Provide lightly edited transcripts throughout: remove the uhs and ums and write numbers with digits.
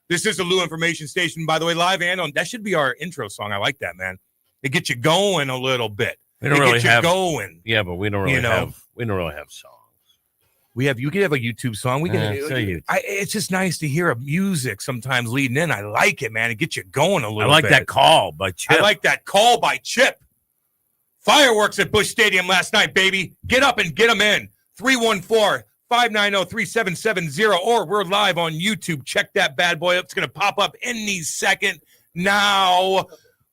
This is the Lou Information Station, by the way, live and on. That should be our intro song. I like that, man. It gets you going a little bit. We don't really have going. Yeah, but we don't really have songs. You could have a YouTube song. It's just nice to hear a music sometimes leading in. I like it, man. It gets you going a little bit. I like that call by Chip. Fireworks at Busch Stadium last night, baby. Get up and get them in. 314-590-3770, or we're live on YouTube. Check that bad boy up. It's going to pop up any second now.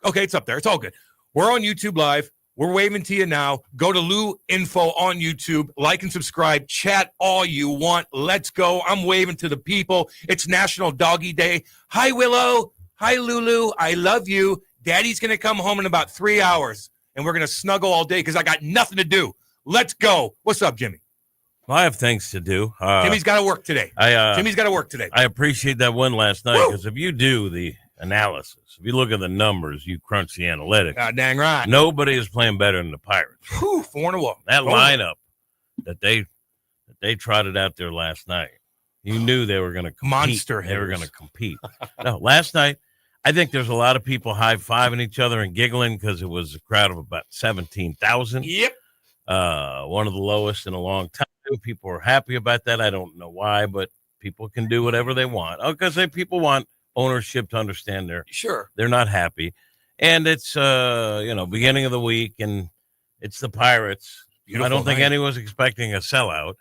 Okay, it's up there. It's all good. We're on YouTube live. We're waving to you now. Go to Lou Info on YouTube. Like and subscribe. Chat all you want. Let's go. I'm waving to the people. It's National Doggy Day. Hi, Willow. Hi, Lulu. I love you. Daddy's going to come home in about 3 hours, and we're going to snuggle all day because I got nothing to do. Let's go. What's up, Jimmy? Well, I have things to do. Jimmy's got to work today. Jimmy's got to work today. I appreciate that win last night because if you do the analysis, if you look at the numbers, you crunch the analytics. Dang right. Nobody is playing better than the Pirates. 4-1. That lineup that they trotted out there last night, you knew they were going to compete. Monster hitters. They were going to compete. No, last night, I think there's a lot of people high-fiving each other and giggling because it was a crowd of about 17,000. Yep. One of the lowest in a long time. People are happy about that. I don't know why, but people can do whatever they want. Because people want ownership to understand they're not happy. And it's beginning of the week, and it's the Pirates. I don't think anyone's expecting a sellout.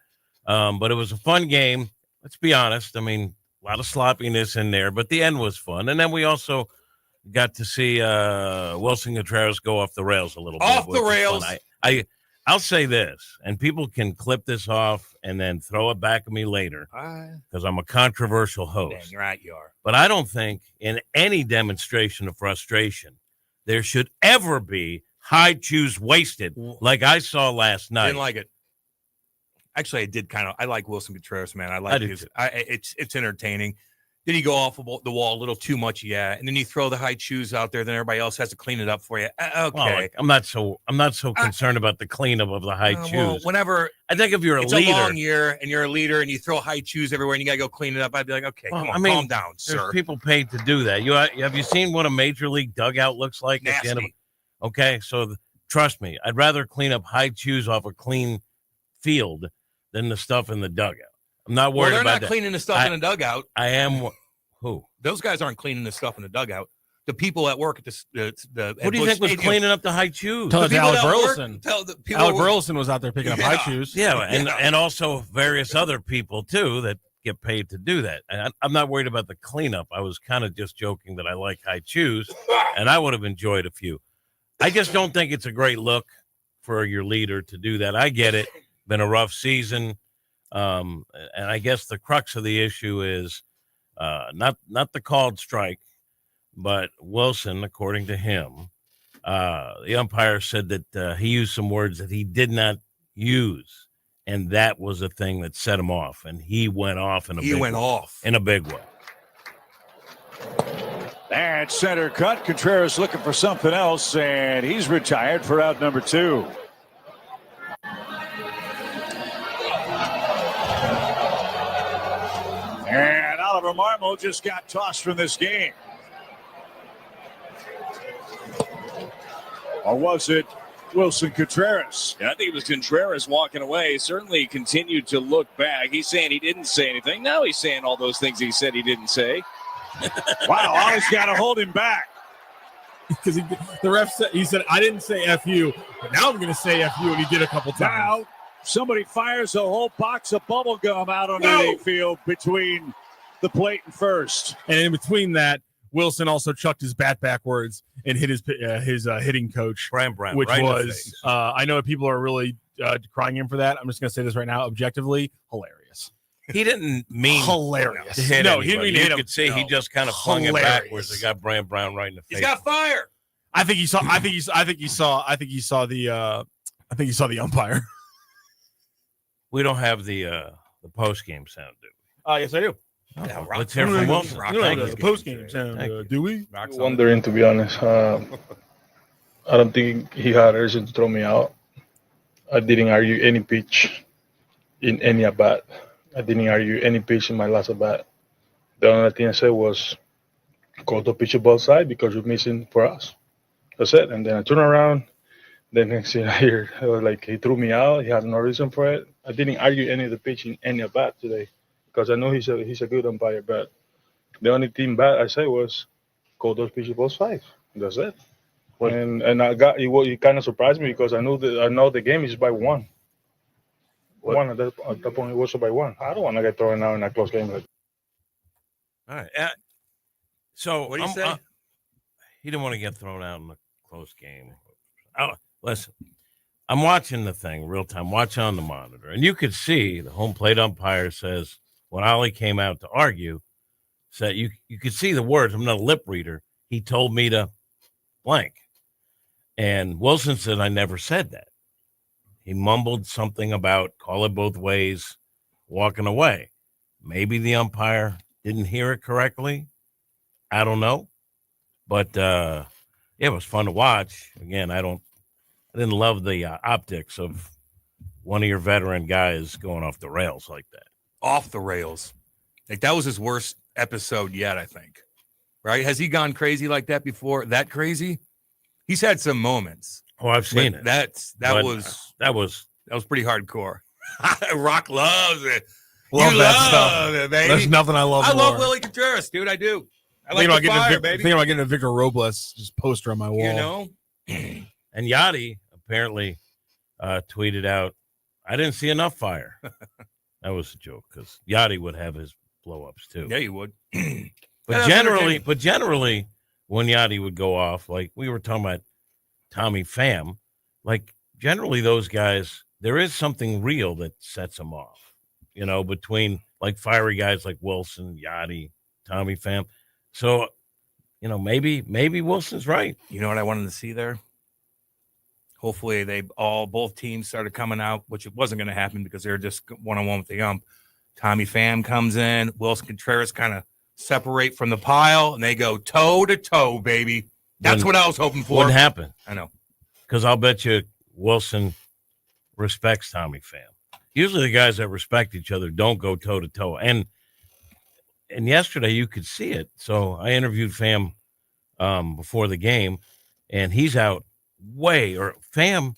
But it was a fun game. Let's be honest. I mean, a lot of sloppiness in there, but the end was fun. And then we also got to see Willson Contreras go off the rails a little bit. Off the rails. I'll say this, and people can clip this off and then throw it back at me later because I'm a controversial host. Dang right you are. But I don't think in any demonstration of frustration there should ever be high chews wasted like I saw last night. Didn't like it. Actually, I did I like Willson Contreras, man. I like it's entertaining. Did he go off the wall a little too much? Yeah. And then you throw the high chews out there, then everybody else has to clean it up for you. Okay. Well, I'm not so concerned about the cleanup of the high chews. Well, whenever I think if you're it's leader, a long year and you're a leader and you throw high chews everywhere and you gotta go clean it up, I'd be like, okay, calm down, sir. There's people paid to do that. Have you seen what a major league dugout looks like? Nasty. At the end of okay, so trust me, I'd rather clean up high chews off a clean field than the stuff in the dugout. I'm not worried about that. They're not cleaning the stuff in the dugout. I am. Who? Those guys aren't cleaning the stuff in the dugout. The people that work at the who do you think was cleaning up the high chews? Alec Burleson. Alec Burleson was out there picking up high chews. Yeah, and also various other people too that get paid to do that. And I'm not worried about the cleanup. I was kind of just joking that I like high chews, and I would have enjoyed a few. I just don't think it's a great look for your leader to do that. I get it. Been a rough season. And I guess the crux of the issue is not the called strike, but Willson, according to him, the umpire said that he used some words that he did not use, and that was a thing that set him off, and he went off in a big way. And center cut. Contreras looking for something else, and he's retired for out number 2. And Oliver Marmol just got tossed from this game. Or was it Willson Contreras? Yeah, I think it was Contreras walking away. He certainly continued to look back. He's saying he didn't say anything. Now he's saying all those things he said he didn't say. Wow, Ollie's got to hold him back. Because the ref said, he said, I didn't say F you, but now I'm going to say F you, and he did a couple times. Now, somebody fires a whole box of bubble gum out on the field between the plate and first. And in between that, Willson also chucked his bat backwards and hit his hitting coach, Brian Brown, which right was, I know people are really crying in for that. I'm just going to say this right now, objectively, hilarious. He didn't mean hilarious. To hit no, anybody. he didn't mean to hit him. You could see he just kind of flung it backwards. It got Brian Brown right in the face. He's got fire. I think he saw the umpire. We don't have the post game sound, do we? Yes, I do. Yeah, let's hear from Willson. The post game sound, do we? Wondering, to be honest. I don't think he had a reason to throw me out. I didn't argue any pitch in any at bat. I didn't argue any pitch in my last at bat. The only thing I said was, call the pitcher both sides because you're missing for us. That's it. And then I turn around. The next thing I hear, like he threw me out. He had no reason for it. I didn't argue any of the pitching, any at bat today, because I know he's a good umpire. But the only thing bad I said was, call those pitchers both sides. That's it. What? And it kind of surprised me because I know the game is by one. What? One at that point it was by one. I don't want to get thrown out in a close game. All right. So What do you say? He didn't want to get thrown out in a close game. Oh, listen, I'm watching the thing real time, watching on the monitor, and you could see the home plate umpire says when Oli came out to argue, said you could see the words. I'm not a lip reader. He told me to blank, and Willson said I never said that. He mumbled something about call it both ways, walking away. Maybe the umpire didn't hear it correctly. I don't know. But it was fun to watch. Again, I didn't love the optics of one of your veteran guys going off the rails like that. Off the rails. Like that was his worst episode yet, I think. Right? Has he gone crazy like that before? That crazy? He's had some moments. Oh, I've seen it. That was pretty hardcore. Rock loves it. Love You that love stuff. it, baby. There's nothing I love I more. love Willie Contreras, dude. I do. I like the fire, baby. Thinking about getting a Victor Robles just poster on my wall. You know? And Yachty apparently tweeted out, I didn't see enough fire. That was a joke because Yachty would have his blow-ups too. Yeah, you would. But generally, when Yachty would go off, like we were talking about Tommy Pham, like generally those guys, there is something real that sets them off, you know, between like fiery guys like Willson, Yachty, Tommy Pham. So, you know, maybe Wilson's right. You know what I wanted to see there? Hopefully both teams started coming out, which it wasn't going to happen because they were just one-on-one with the ump. Tommy Pham comes in, Willson Contreras kind of separate from the pile, and they go toe-to-toe, baby. That's what I was hoping for. Wouldn't happen. I know. Because I'll bet you Wilson respects Tommy Pham. Usually the guys that respect each other don't go toe-to-toe. And yesterday you could see it. So I interviewed Pham before the game, and he's out Pham,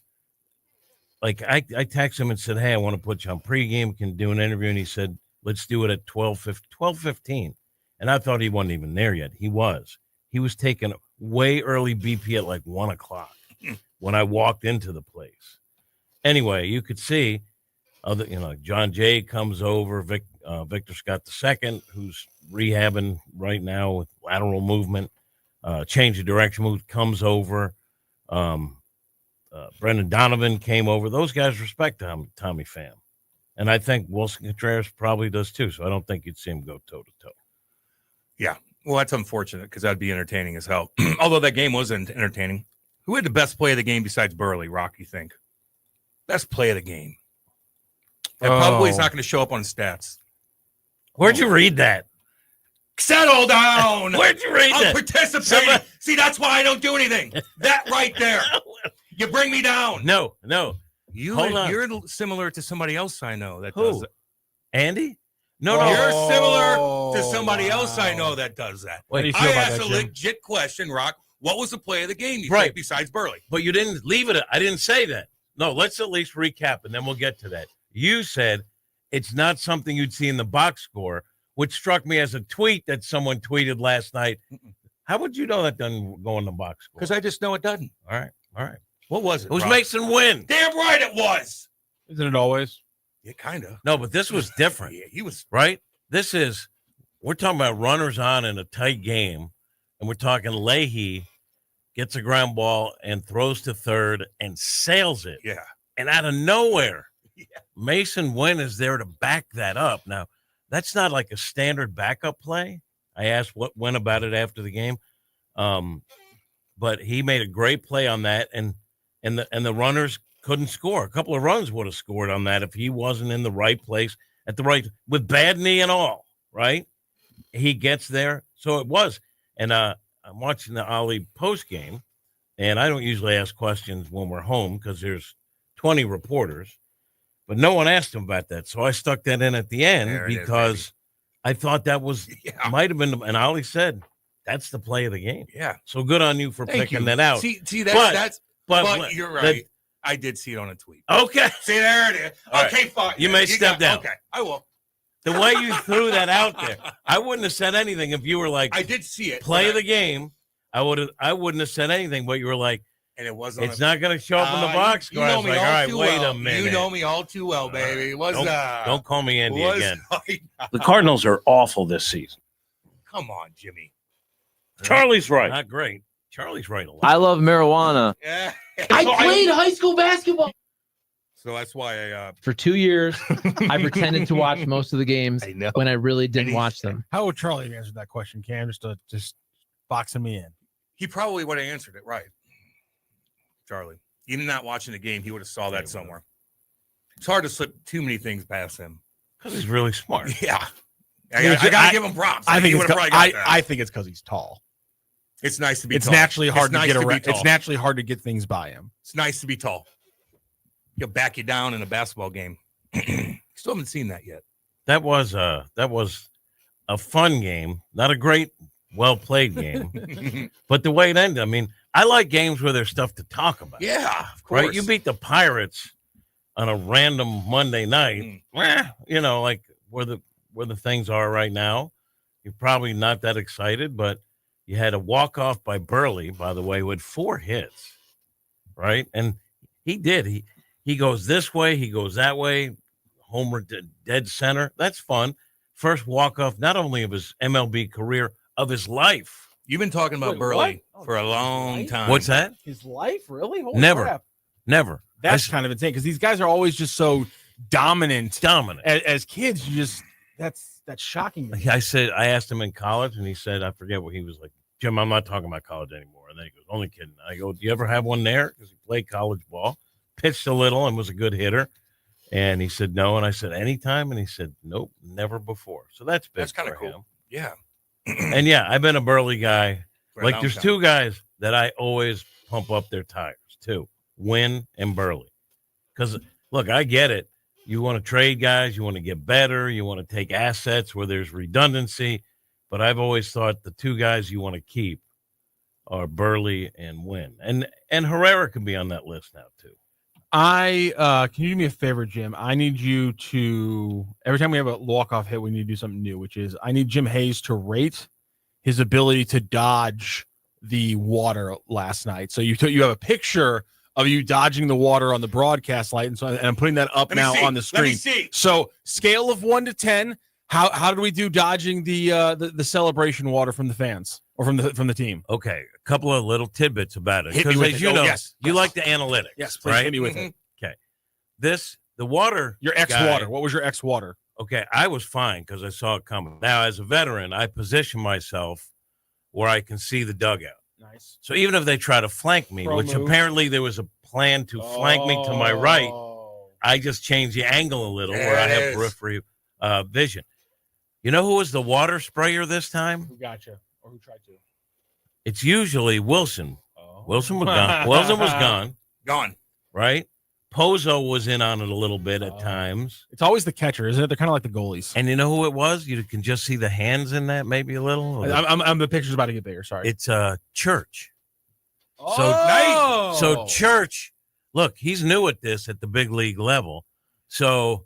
like I texted him and said, hey, I want to put you on pregame, can do an interview. And he said, let's do it at 12:15. And I thought he wasn't even there yet. He was taking way early BP at like 1 o'clock when I walked into the place. Anyway, you could see John Jay comes over, Victor Scott II, who's rehabbing right now with lateral movement, change of direction move, comes over. Brendan Donovan came over. Those guys respect Tommy Pham. And I think Willson Contreras probably does too. So I don't think you'd see him go toe to toe. Yeah. Well, that's unfortunate because that'd be entertaining as hell. Although that game wasn't entertaining. Who had the best play of the game besides Burly, Rock, you think? Best play of the game. That probably is not going to show up on stats. Where'd you read that? Settle down. Where'd you read I'm that? participating. See, that's why I don't do anything. That right there. You bring me down. No. Hold on. You're similar to somebody else I know that Who? does that. Andy? No. You're similar to somebody else I know that does that. How do you feel I about asked that, a Jim? legit question, Rock. What was the play of the game you Right. think besides Burly? But you didn't leave it. I didn't say that. No, let's at least recap, and then we'll get to that. You said it's not something you'd see in the box score, which struck me as a tweet that someone tweeted last night. How would you know that doesn't go in the box score? Because I just know it doesn't. All right. What was it? It was Rock? Mason Wynn. Damn right it was. Isn't it always? Yeah, kind of. No, but this was different, Yeah, he was. right? We're talking about runners on in a tight game, and we're talking Leahy gets a ground ball and throws to third and sails it. Yeah. And out of nowhere, Mason Wynn is there to back that up. Now, that's not like a standard backup play. I asked Wynn about it after the game. But he made a great play on that, and the runners couldn't score. A couple of runs would have scored on that if he wasn't in the right place at the right with bad knee and all, right? He gets there. So it was. And I'm watching the Oli post game, and I don't usually ask questions when we're home because there's 20 reporters, but no one asked him about that. So I stuck that in at the end There it is, because I thought that was might have been, and Ollie said that's the play of the game. Yeah. So good on you for Thank picking you. that out. See, that's but you're right. I did see it on a tweet. Okay. See, there it is. All Okay, right. fine. You may step down. Okay, I will. The way you threw that out there, I wouldn't have said anything if you were like, I did see it. play of the game. I wouldn't have said anything, but you were like, and it wasn't. it's not going to show up in the box score. You I know was me like, all all right, too wait well. a minute. You know me all too well, baby. Don't call me Andy again. The Cardinals are awful this season. Come on, Jimmy. Charlie's right. Not great. Charlie's right a lot. I love marijuana. Yeah. I played high school basketball. So that's why I. For 2 years, I pretended to watch most of the games I know. when I really didn't watch them. How would Charlie have answered that question, Cam? Just boxing me in. He probably would have answered it right. Charlie, even not watching the game, he would have saw that somewhere. It's hard to slip too many things past him. Because he's really smart. Yeah. I gotta give him props. I think He would've probably got that. I think it's because he's tall. It's nice to be It's tall. naturally hard It's to nice get be around. tall. It's naturally hard to get things by him. It's nice to be tall. He'll back you down in a basketball game. Still haven't seen that yet. That was a fun game. Not a great, well-played game. But the way it ended, I mean, I like games where there's stuff to talk about. Yeah, of course. Right? You beat the Pirates on a random Monday night. You know, like where the things are right now. You're probably not that excited, but you had a walk-off by Burly, by the way, with 4 hits. Right? And he did. He goes this way, he goes that way, homer dead center. That's fun. First walk-off, not only of his MLB career, of his life. You've been talking about Wait, Burly what? for a long time. What's that? His life, really? Holy Never. crap. Never. That's kind of insane because these guys are always just so dominant. Dominant. As kids, that's shocking. to me. I asked him in college, and he said, I forget what he was like. Jim, I'm not talking about college anymore. And then he goes, only kidding. I go, do you ever have one there? Because he played college ball, pitched a little, and was a good hitter. And he said, no. And I said, anytime? And he said, nope, never before. So that's big. That's kind of for cool. him. Yeah. And yeah, I've been a Burly guy. For a Like long there's time. 2 guys that I always pump up their tires, 2, Wynn and Burly. Because look, I get it. You want to trade guys, you want to get better, you want to take assets where there's redundancy. But I've always thought the 2 guys you want to keep are Burly and Wynn. And Herrera could be on that list now too. Can you do me a favor, Jim? I need you to every time we have a walk-off hit, we need to do something new, which is I need Jim Hayes to rate his ability to dodge the water last night. So you have a picture of you dodging the water on the broadcast light, and I'm putting that up now on the screen. Let me see. So scale of 1 to 10, how did we do dodging the celebration water from the fans or from the team? Okay, a couple of little tidbits about it. Hit me Because with as it. you Oh, know, yes. you like the analytics. Yes, please right? hit me with it. The water. Your X guy- water. What was your X water? Okay, I was fine because I saw it coming. Now, as a veteran, I position myself where I can see the dugout. Nice. So even if they try to flank me, Pro which move. apparently there was a plan to flank me to my right, I just change the angle a little There where I it have is. periphery vision. You know who was the water sprayer this time? Who got you? Or who tried to? It's usually Willson. Wilson was gone. Wilson was gone, Gone. right? Pozo was in on it a little bit at times. It's always the catcher, isn't it? They're kind of like the goalies. And you know who it was? You can just see the hands in that maybe a little. I'm the picture's about to get bigger. Sorry. It's Church. Oh! So Church, look, he's new at this at the big league level. So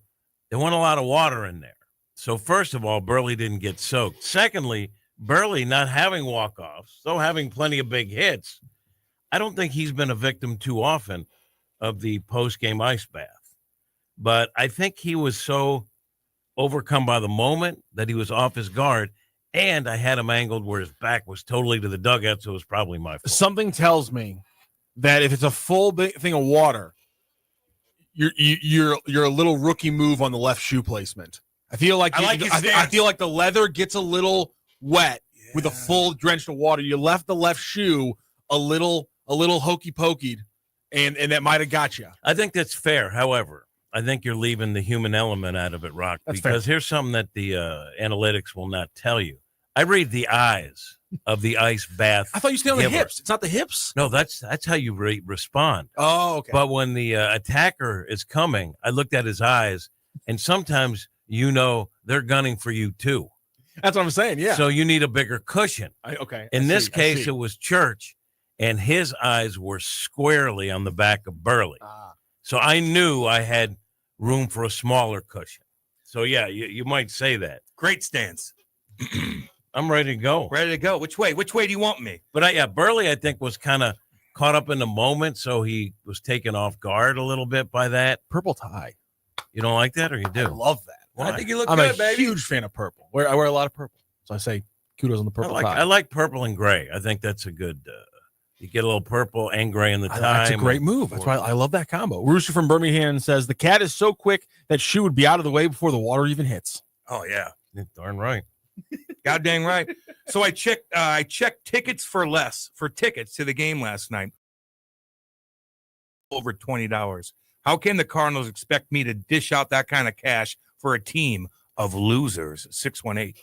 there wasn't a lot of water in there. So first of all, Burly didn't get soaked. Secondly, Burly not having walk-offs, so having plenty of big hits, I don't think he's been a victim too often of the post-game ice bath. But I think he was so overcome by the moment that he was off his guard, and I had him angled where his back was totally to the dugout, so it was probably my fault. Something tells me that if it's a full big thing of water, you're a little rookie move on the left shoe placement. I feel like I feel like the leather gets a little wet with a full drenched of water. You left the left shoe a little hokey pokeyed, and that might have got you. I think that's fair. However, I think you're leaving the human element out of it, Rock, That's because here's something that the analytics will not tell you. I read the eyes of the ice bath. I thought you stayed on the giver. hips. It's not the hips. No, that's how you respond. Oh, okay. But when the attacker is coming, I looked at his eyes, and sometimes they're gunning for you too. That's what I'm saying. Yeah. So you need a bigger cushion. Okay. In this case, it was Church, and his eyes were squarely on the back of Burly. So I knew I had room for a smaller cushion. So, yeah, you might say that. Great stance. I'm ready to go. Ready to go. Which way? Which way do you want me? But, Burly, I think, was kind of caught up in the moment, so he was taken off guard a little bit by that. Purple tie. You don't like that, or you do? I love that. I think you look I'm good, a baby. huge fan of purple. I wear a lot of purple. So I say kudos on the purple tie. I like purple and gray. I think that's a good you get a little purple and gray in the tie. That's a great move. That's why I love that combo. Rooster from Birmingham says the cat is so quick that shoe would be out of the way before the water even hits. Oh, yeah. Darn right. God dang right. So I checked tickets for tickets to the game last night. Over $20. How can the Cardinals expect me to dish out that kind of cash for a team of losers? 618.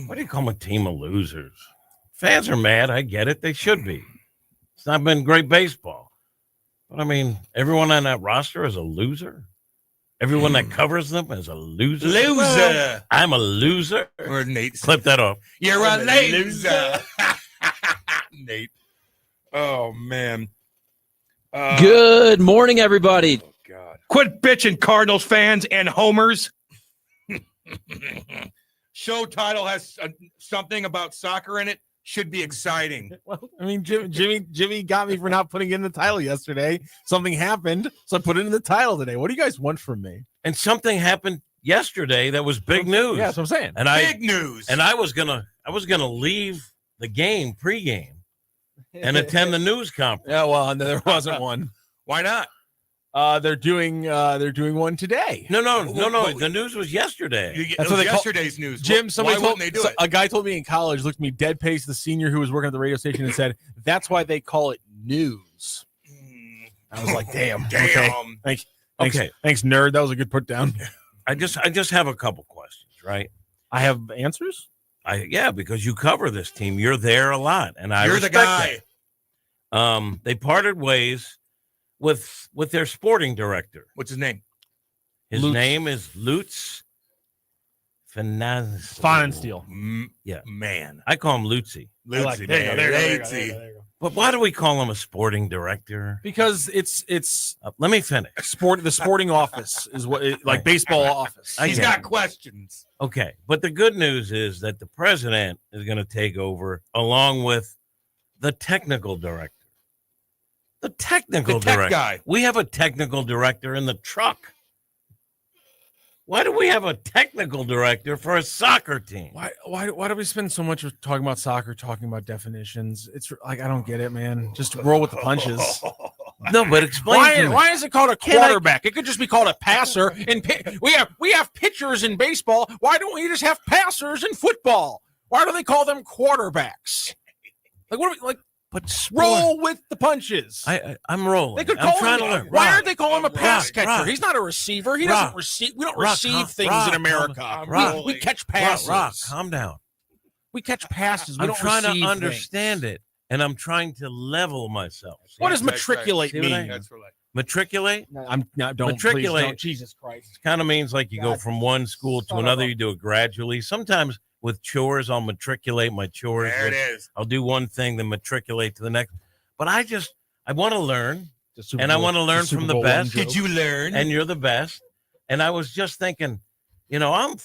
What do you call them, a team of losers? Fans are mad. I get it. They should be. It's not been great baseball. But, I mean, everyone on that roster is a loser. Everyone that covers them is a loser. Loser. I'm a loser. Or Nate. Clip that off. You're a loser. Nate. Oh, man. Good morning, everybody. Oh, God. Quit bitching, Cardinals fans and homers. Show title has something about soccer in it. Should be exciting. Well, I mean, Jimmy got me for not putting in the title yesterday. Something happened, so I put it in the title today. What do you guys want from me? And something happened yesterday that was big news. Yeah, that's what I'm saying. And Big news. And I was gonna leave the game pregame and attend the news conference. Yeah, well, no, there wasn't one. Why not? They're doing one today. No. The news was yesterday. That's what they call yesterday's news. Jim, Why wouldn't they do it? A guy told me in college, looked at me dead face, the senior who was working at the radio station, and said, "That's why they call it news." I was like, "Damn, okay, thanks, nerd. That was a good put down." I just have a couple questions, right? I have answers. Because you cover this team, you're there a lot, and You're the guy. That. They parted ways with their sporting director. What's his name? His Lutz. name is Lutz Pfannenstiel. Man. I call him Lutzy. Lutzy. There you go. But why do we call him a sporting director? Because it's Let me finish. the sporting office is what like baseball office. He's got questions. Okay, but the good news is that the president is going to take over along with the technical director. The technical The tech director. guy. We have a technical director in the truck. Why do we have a technical director for a soccer team? Why do we spend so much talking about soccer, talking about definitions? It's like I don't get it, man. Just roll with the punches. No, but explain to me. Why is it called a quarterback? It could just be called a passer. And we have pitchers in baseball. Why don't we just have passers in football? Why do they call them quarterbacks? Like what? But roll with the punches. I'm rolling. They could I'm call trying him. to learn. Why aren't they calling him a pass catcher? Rock. He's not a receiver. He doesn't receive. We don't receive things in America. We catch passes. Rock, calm down. We catch passes. We I'm don't trying to receive understand it, and I'm trying to level myself. What does matriculate mean? That's right. Matriculate? I'm not. Don't Matriculate. please don't. Jesus Christ. Kind of means like you go from one school to another. You do it gradually. Sometimes with chores, I'll matriculate my chores. There it is. I'll do one thing, then matriculate to the next. But I want to learn, and I want to learn from the best. Did you learn? And you're the best. And I was just thinking, I'm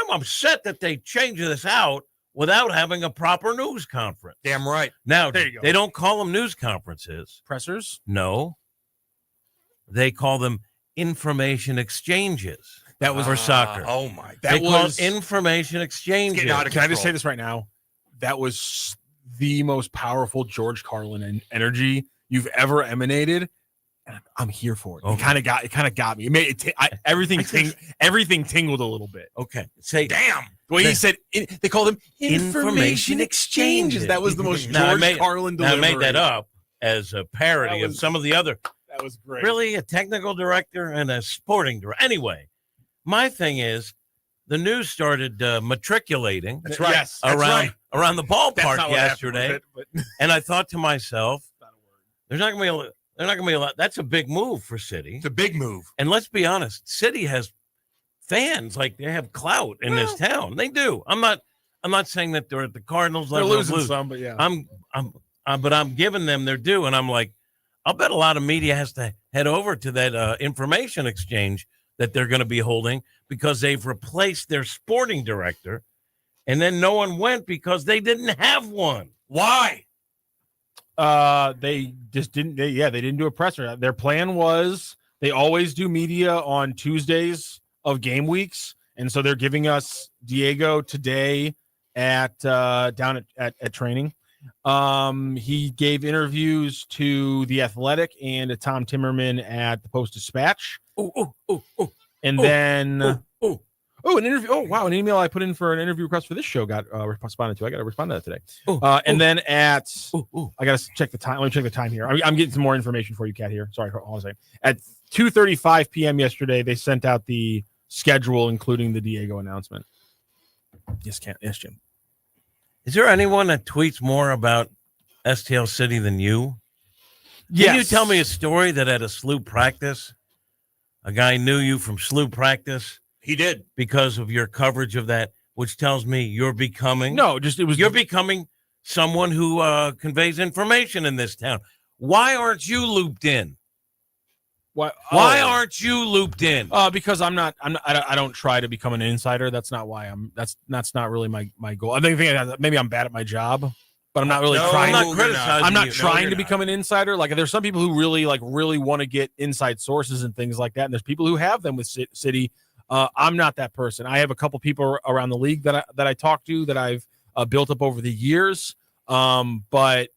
upset that they changed this out without having a proper news conference. Damn right. Now, There you go. they don't call them news conferences. Pressers? No. They call them information exchanges. That was for soccer. Oh, my. They call it information exchanges. Getting out of Can I just control. say this right now? That was the most powerful George Carlin energy you've ever emanated. And I'm here for it. Okay. It kind of got me. It made everything tingled a little bit. Okay. Say, Damn. The way he said they called them information exchanges. That was the most George Carlin Now, I delivery. made that up as a parody of some of the other. That was great. Really, a technical director and a sporting director. Anyway, my thing is, the news started matriculating. That's right. Yes, around the ballpark That's not what happened yesterday, with it, and I thought to myself, "There's not going to be a lot. That's a big move for City. It's a big move. And let's be honest, City has fans, like they have clout in this town. They do. I'm not saying that they're at the Cardinals They're level. losing some, but yeah. But I'm giving them their due, and I'm like, I'll bet a lot of media has to head over to that information exchange that they're going to be holding because they've replaced their sporting director, and then no one went because they didn't have one. Why? They just didn't. They didn't do a presser. Their plan was they always do media on Tuesdays of game weeks, and so they're giving us Diego today at down at training. He gave interviews to The Athletic and to Tom Timmerman at the Post-Dispatch. An interview. Oh, wow. An email I put in for an interview request for this show got responded to. I got to respond to that today. Then I got to check the time. Let me check the time here. I'm getting some more information for you, Kat, here. Sorry, hold on a second. At 2:35 p.m. yesterday, they sent out the schedule, including the Diego announcement. Yes, Jim. Is there anyone that tweets more about STL City than you? Can you tell me a story that at a SLU practice, a guy knew you from SLU practice? He did. Because of your coverage of that, which tells me you're becoming someone who conveys information in this town. Why aren't you looped in? Why aren't you looped in? Because I don't try to become an insider. That's not why that's not really my goal. I think maybe I'm bad at my job, but I'm not really trying. I'm not trying to become an insider. Like there's some people who really want to get inside sources and things like that. And there's people who have them with City. I'm not that person. I have a couple people around the league that I talk to that I've built up over the years. But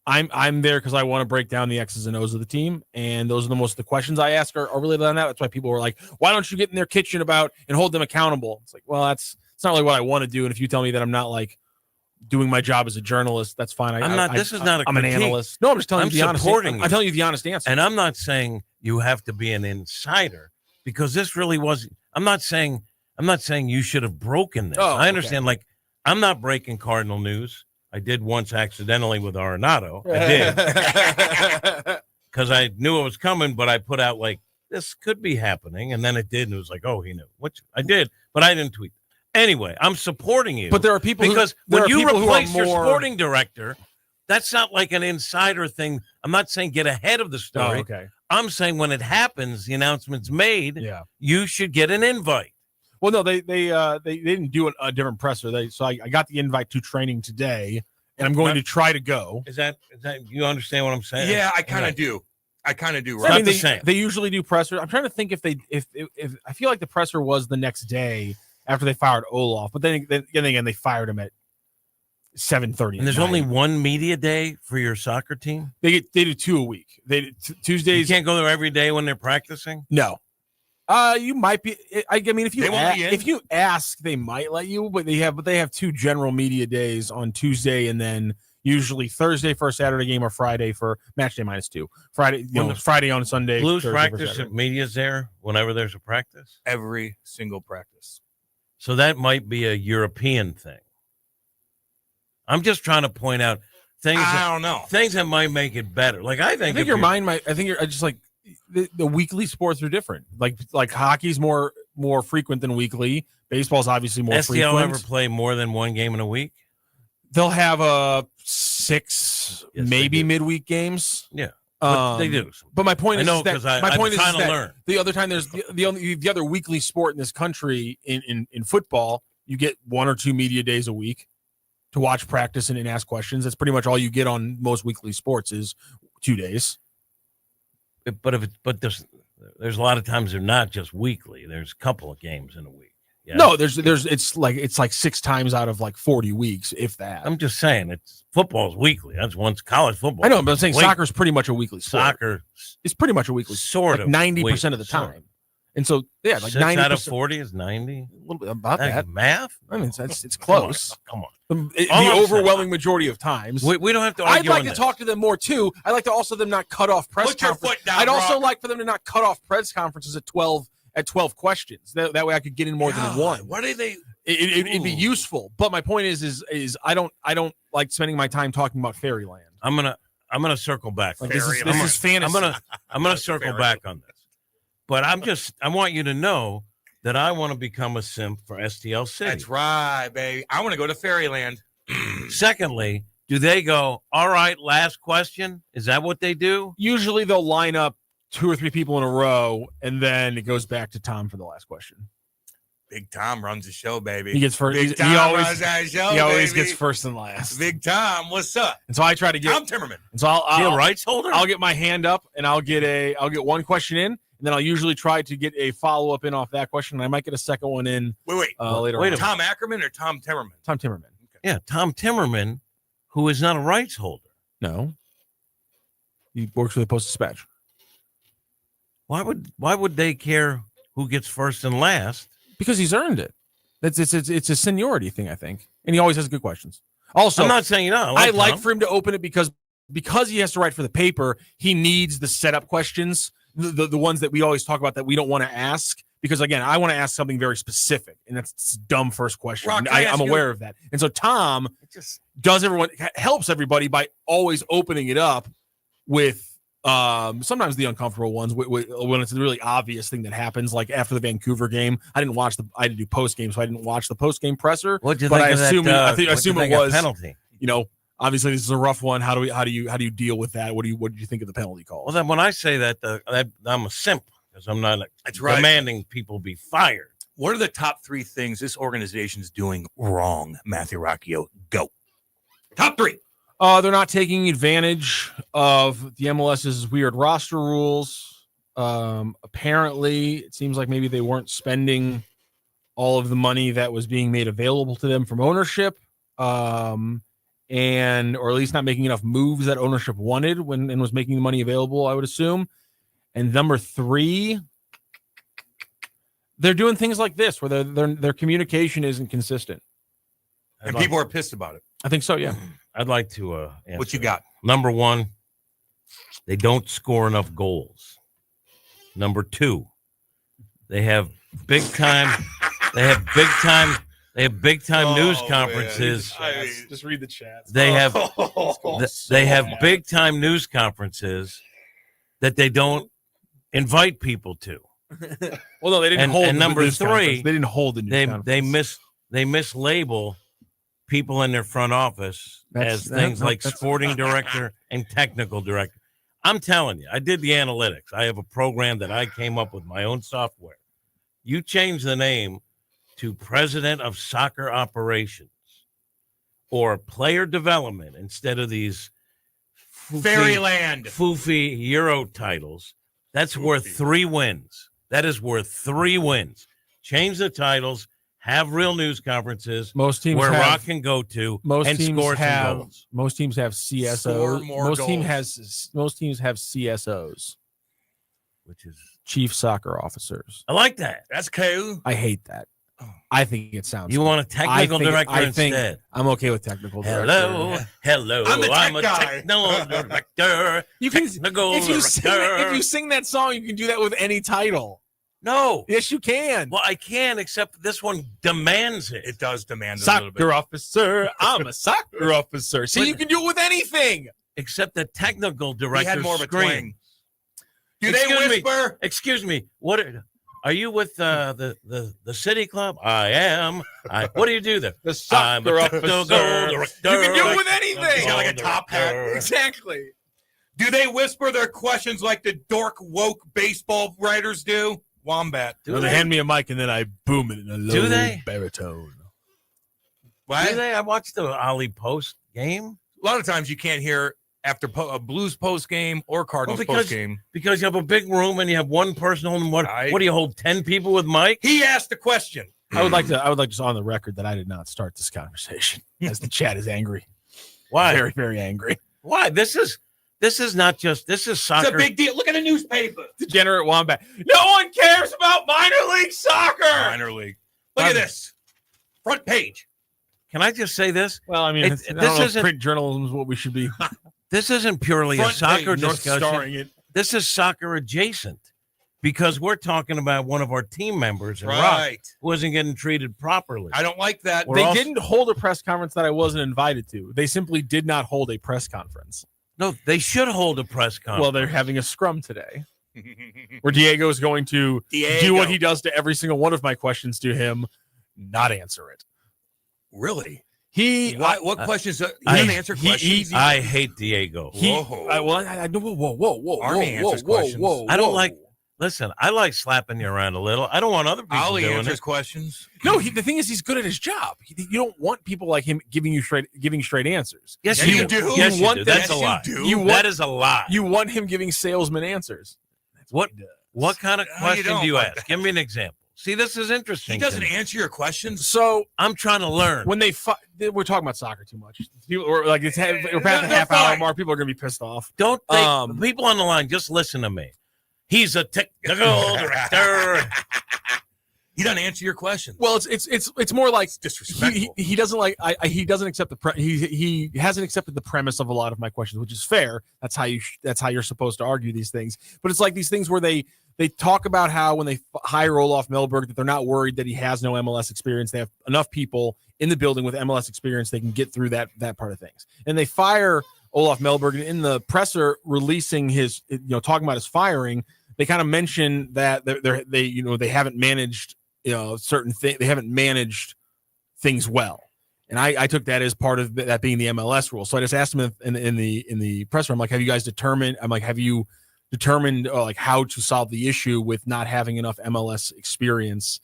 I'm there because I want to break down the X's and O's of the team, and those are the questions I ask are related on that. That's why people were like, "Why don't you get in their kitchen and hold them accountable?" It's like, well, it's not really what I want to do. And if you tell me that I'm not like doing my job as a journalist, that's fine. I'm an analyst. No, I'm just telling you the honest answer. I'm telling you the honest answer. And I'm not saying you have to be an insider because this really was. I'm not saying you should have broken this. I understand. Okay. Like I'm not breaking Cardinal news. I did once accidentally with Arenado. I did because I knew it was coming, but I put out like this could be happening, and then it did, and it was like, oh, he knew. Which I did, but I didn't tweet. Anyway, I'm supporting you. But there are people because when you replace your sporting director, that's not like an insider thing. I'm not saying get ahead of the story. Oh, okay. I'm saying when it happens, the announcement's made. Yeah. You should get an invite. Well, no, they didn't do a different presser. So I got the invite to training today, and I'm going to try to go. Is that you understand what I'm saying? Yeah, I kind of do. Right? I mean, they usually do presser. I'm trying to think if I feel like the presser was the next day after they fired Olaf, but then again they fired him at 7:30. And there's only one media day for your soccer team. They do 2 a week. They Tuesdays. You can't go there every day when they're practicing. No. You might be. I mean, if you ask, they might let you. But they have 2 general media days on Tuesday, and then usually Thursday for a Saturday game or Friday for match day -2. Friday on Sunday. Blues practice at media's there whenever there's a practice. Every single practice. So that might be a European thing. I'm just trying to point out things. I don't know things that might make it better. Like I think your mind might. I think you're just like. The weekly sports are different. Like hockey's more frequent than weekly. Baseball's obviously more frequent. STL ever play more than one game in a week? They'll have 6 maybe midweek games. Yeah, but they do. But my point is that the other time there's the other weekly sport in this country in football, you get 1 or 2 media days a week to watch practice and ask questions. That's pretty much all you get on most weekly sports is 2 days. But there's a lot of times they're not just weekly. There's a couple of games in a week. Yeah? No, there's it's like 6 times out of like 40 weeks, if that. I'm just saying football's weekly. That's once college football. I know, but I'm saying soccer's pretty much a weekly sport. Soccer is pretty much a weekly sort of 90% of the time. And so, yeah, like 6 out of 40 is 90. A little bit about that. Math? I mean, it's close. Come on. The overwhelming majority of times. We don't have to argue. I'd like to talk to them more, too. I'd like to also them not cut off press conferences. Put your foot down, I'd also like for them to not cut off press conferences at 12 questions. That way I could get in more than one. What are they? It'd be useful. But my point is I don't like spending my time talking about fairyland. I'm gonna circle back. Like this is fantasy. I'm gonna circle back on this. But I want you to know that I want to become a simp for STL City. That's right, baby. I want to go to Fairyland. Secondly, do they go, all right, last question? Is that what they do? Usually they'll line up 2 or 3 people in a row, and then it goes back to Tom for the last question. Big Tom runs the show, baby. He gets first. Big Tom he always, runs that show, he always baby. gets first and last. Big Tom, what's up? And so I try to get Tom Timmerman. And so Is he a rights holder? I'll get my hand up, and I'll get one question in, and then I'll usually try to get a follow up in off that question. And I might get a second one in. Wait. Later. Wait on. Tom Ackerman or Tom Timmerman? Tom Timmerman. Okay. Yeah, Tom Timmerman, who is not a rights holder. No, he works for the Post-Dispatch. Why would they care who gets first and last? Because he's earned it. It's a seniority thing, I think, and he always has good questions. Also, I'm not saying no. I like Tom. for him to open it because he has to write for the paper. He needs the setup questions, the ones that we always talk about that we don't want to ask. Because again, I want to ask something very specific, and that's a dumb first question. Rock, I'm aware of that, and so Tom helps everybody by always opening it up with sometimes the uncomfortable ones when it's a really obvious thing that happens, like after the Vancouver game. I had to do post game, so I didn't watch the post game presser. What'd you but think I of assume that, I assume it was penalty. Obviously this is a rough one. How do you deal with that? What did you think of the penalty call? Well, then when I say that, I'm a simp because I'm not demanding people be fired. What are the top 3 things this organization is doing wrong, Matthew Rocchio? Go. Top 3. They're not taking advantage of the MLS's weird roster rules. Apparently, it seems like maybe they weren't spending all of the money that was being made available to them from ownership, or at least not making enough moves that ownership wanted and was making the money available, I would assume. And number 3, they're doing things like this where their communication isn't consistent. And people are pissed about it. I think so, yeah. I'd like to answer. What you got? Number 1, they don't score enough goals. Number 2, they have big time news conferences. Just read the chat. They have big time news conferences that they don't invite people to. Well, no, they didn't hold. And number 3, they didn't hold the news conference. they mislabel people in their front office as things like sporting director and technical director. I'm telling you, I did the analytics. I have a program that I came up with my own software. You change the name to president of soccer operations or player development instead of these Fairyland foofy Euro titles. That's worth 3 wins. That is worth 3 wins. Change the titles. Have real news conferences. Most teams where have, Rock can go to and score some goals. Most teams have CSOs. Most teams have CSOs, which is chief soccer officers. I like that. That's cool. I hate that. I think it sounds. You want a technical director instead? I'm okay with technical director. Hello. I'm a technical director. You can if you sing that song, you can do that with any title. No. Yes, you can. Well, I can, except this one demands it. It does demand soccer a little bit. Officer. I'm a soccer officer. See, you can do it with anything. Except the technical director. He had more of a twang. Do they whisper? Excuse me. What are you with the City Club? I am. What do you do there? The soccer officer. You can do it with anything. He's got like a top hat. Exactly. Do they whisper their questions like the dork woke baseball writers do? Wombat. They hand me a mic and then I boom it in a low baritone. What? Do they? I watched the Oli post game. A lot of times you can't hear after a Blues post game or Cardinals post game because you have a big room and you have one person holding what do you hold 10 people with mic? He asked the question. I would like to on the record that I did not start this conversation as the chat is angry. Why? Very, very angry. Why? This is not just this is soccer. It's a big deal. Look at the newspaper. Degenerate Wombat. No one cares about minor league soccer. Minor league. Look at this. Front page. Can I just say this? Well, I mean, this isn't print journalism is what we should be. This isn't purely a soccer discussion. Starring it. This is soccer adjacent because we're talking about one of our team members in Rock who wasn't getting treated properly. I don't like that. They didn't hold a press conference that I wasn't invited to. They simply did not hold a press conference. No, they should hold a press conference. Well, they're having a scrum today. where Diego is going to Diego. do what he does to every single one of my questions to him, not answer it. Really? What questions? He doesn't answer questions. I hate Diego. Whoa. Army answers questions. I don't like. Listen, I like slapping you around a little. I don't want other people Ollie doing answers it. questions. No, the thing is, he's good at his job. You don't want people like him giving straight answers. Yes, Yeah, you you do. do. Yes, you want do. that- That's a lie. do. That is a lie. You want him giving salesman answers. What kind of No, you question don't do you like ask? that. Give me an example. See, this is interesting. He to doesn't me. answer your questions. So I'm trying to learn. when we're talking about soccer too much. We're past the They're half-hour fine. mark. People are going to be pissed off. Don't they? Um, People on the line, just listen to me. He's a technical director. He doesn't answer your questions. Well, it's more like disrespectful. he doesn't like he doesn't accept he hasn't accepted the premise of a lot of my questions, which is fair. That's how you're supposed to argue these things. But it's like these things where they talk about how when they hire Olaf Melberg that they're not worried that he has no MLS experience. They have enough people in the building with MLS experience they can get through that part of things. And they fire Olaf Melberg, and in the presser releasing his talking about his firing, they kind of mention that they haven't managed certain things. They haven't managed things well. And I took that as part of that being the MLS rule. So I just asked him in the presser, I'm like, have you guys determined? Have you determined like how to solve the issue with not having enough MLS experience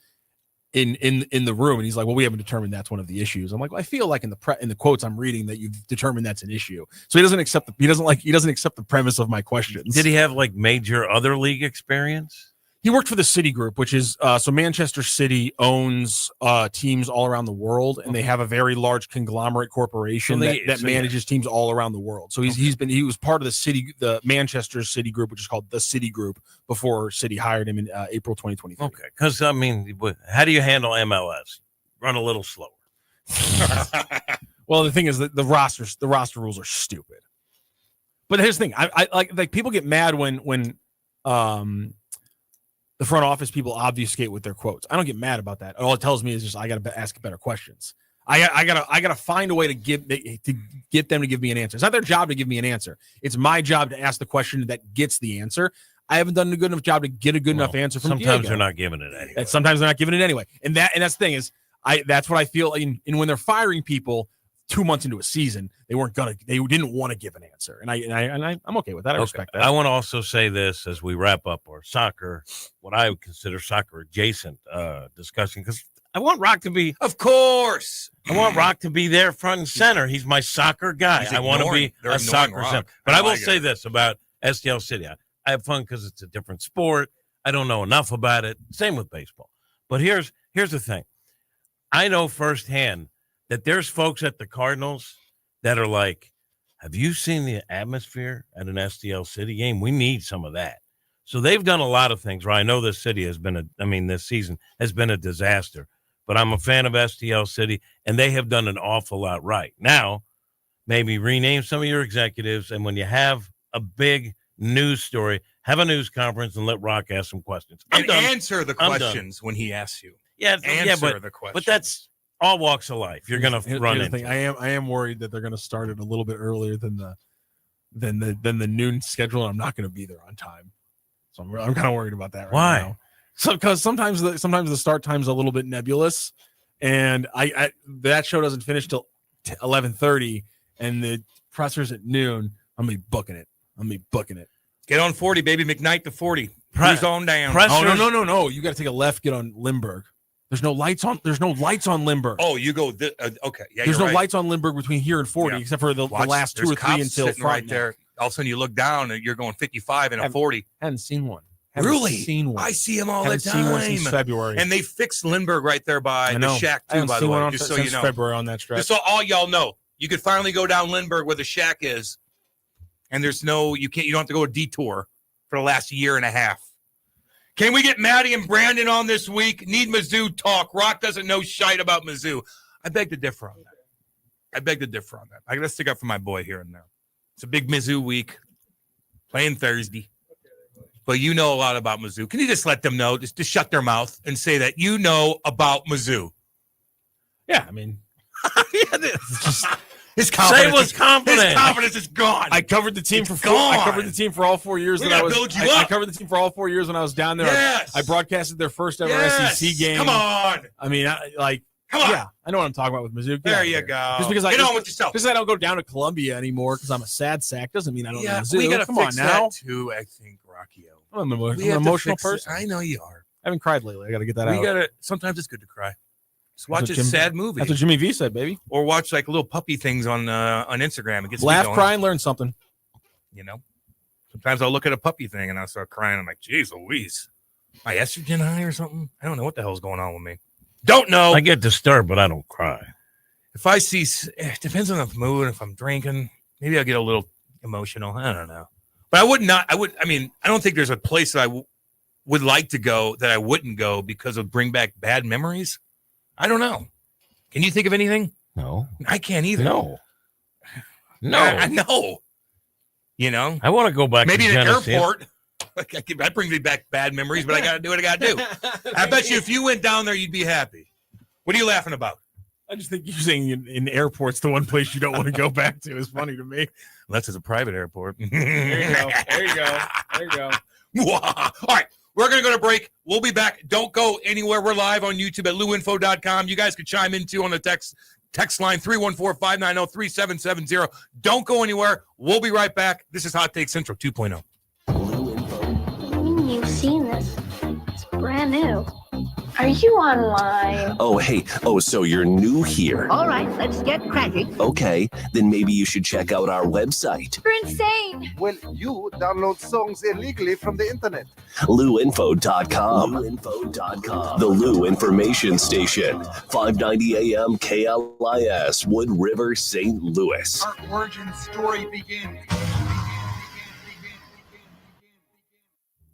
in the room? And he's like, well, we haven't determined that's one of the issues. I'm like, well, I feel like in the quotes I'm reading that you've determined that's an issue. So he doesn't accept the premise of my questions. Did he have like major other league experience? He worked for the City Group, which is so Manchester City owns teams all around the world, and they have a very large conglomerate corporation that manages teams all around the world. So he was part of the Manchester City Group, which is called the City Group, before City hired him in April 2023. Okay, because I mean, how do you handle MLS? Run a little slower. Well, the thing is that the roster rules are stupid. But here's the thing: I like people get mad when the front office people obfuscate with their quotes. I don't get mad about that. All it tells me is just I got to ask better questions. I gotta find a way to get them to give me an answer. It's not their job to give me an answer. It's my job to ask the question that gets the answer. I haven't done a good enough job to get a good enough answer from sometimes Diego. they're not giving it anyway. And sometimes they're not giving it anyway. And that's the thing is that's what I feel in when they're firing people 2 months into a season, they didn't want to give an answer. And I'm okay with that. I respect that. I want to also say this as we wrap up our soccer, what I would consider soccer adjacent discussion, because I want Rock to be, of course, I want Rock to be there front and center. He's my soccer guy. I want to be a soccer center. But I will say this about STL City. I have fun because it's a different sport. I don't know enough about it. Same with baseball. But here's the thing. I know firsthand that there's folks at the Cardinals that are like, have you seen the atmosphere at an STL City game? We need some of that. So they've done a lot of things where I know this city this season has been a disaster, but I'm a fan of STL City, and they have done an awful lot right. Now, maybe rename some of your executives, and when you have a big news story, have a news conference and let Rock ask some questions. Answer the questions when he asks you. Yeah, answer the questions. But that's all walks of life. You're going to run into. I am worried that they're going to start it a little bit earlier than the noon schedule. And I'm not going to be there on time, so I'm kind of worried about that. Why? Now. So because sometimes the start time's a little bit nebulous, and I that show doesn't finish till 11:30, and the presser's at noon. I'm gonna be booking it. Get on 40, baby. McKnight to 40. Cruise on down. Oh no! You got to take a left. Get on Lindbergh. There's no lights on Lindbergh. Oh, you go. Okay. Yeah, there's no right. lights on Lindbergh between here and 40, except for the last 2 or 3 until sitting right there. All of a sudden, you look down and you're going 55 and a 40. Haven't seen one. Seen one. I see him all the time. Seen one since February. And they fixed Lindbergh right there by the shack too. By the way, just so you know, February on that stretch. Just so all y'all know, you could finally go down Lindbergh where the shack is, and you don't have to go a detour for the last year and a half. Can we get Maddie and Brandon on this week? Need Mizzou talk. Rock doesn't know shite about Mizzou. I beg to differ on that. I got to stick up for my boy here and there. It's a big Mizzou week. Playing Thursday. But you know a lot about Mizzou. Can you just let them know? Just shut their mouth and say that you know about Mizzou. Yeah, I mean, His confidence. Say what's confident. His confidence is gone. I covered the team I covered the team for all 4 years We that I gotta was. build you I up. covered the team for all 4 years when I was down there. Yes. I broadcasted their first ever Yes. SEC game. Come on. I mean, Come on. yeah, I know what I'm talking about with Mizzou. Get There out you of go. Just because Get on with yourself. Just because I don't go down to Columbia anymore because I'm a sad sack doesn't mean I don't know Mizzou. we gotta Come fix on now. that too. I think Rockio. I'm an We have an to emotional fix it. person. I know you are. I haven't cried lately. I got to get that out. We gotta. Sometimes it's good to cry. Just watch what a Jim- sad movie, That's what Jimmy V said, baby. or watch like little puppy things on Instagram. It gets me Laugh, going, cry, and learn something. You know. Sometimes I'll look at a puppy thing and I'll start crying. I'm like, geez, Louise, my estrogen high or something. I don't know what the hell's going on with me. Don't know. I get disturbed, but I don't cry. If I see, it depends on the mood. If I'm drinking, maybe I'll get a little emotional. I don't know. But I would not. I mean, I don't think there's a place that I would like to go that I wouldn't go because of bring back bad memories. I don't know. Can you think of anything? No. I can't either. No. I know. You know, I want to go back maybe to an Genesee. airport. That brings me back bad memories, but I got to do what I got to do. I bet you if you went down there, you'd be happy. What are you laughing about? I just think using in airports the one place you don't want to go back to is funny to me. Unless it's a private airport. There you go. There you go. There you go. All right. We're going to go to break. We'll be back. Don't go anywhere. We're live on YouTube at luinfo.com. You guys can chime in too on the text line 314-590-3770. Don't go anywhere. We'll be right back. This is Hot Take Central 2.0. You've seen this. It's brand new. Are you online? Oh, hey. Oh, so you're new here. All right, let's get cracking. Okay, then maybe you should check out our website. You're insane. Well, you download songs illegally from the internet. LouInfo.com. LouInfo.com. The Lou Information Station. 590 AM KLIS, Wood River, St. Louis. Our origin story begins.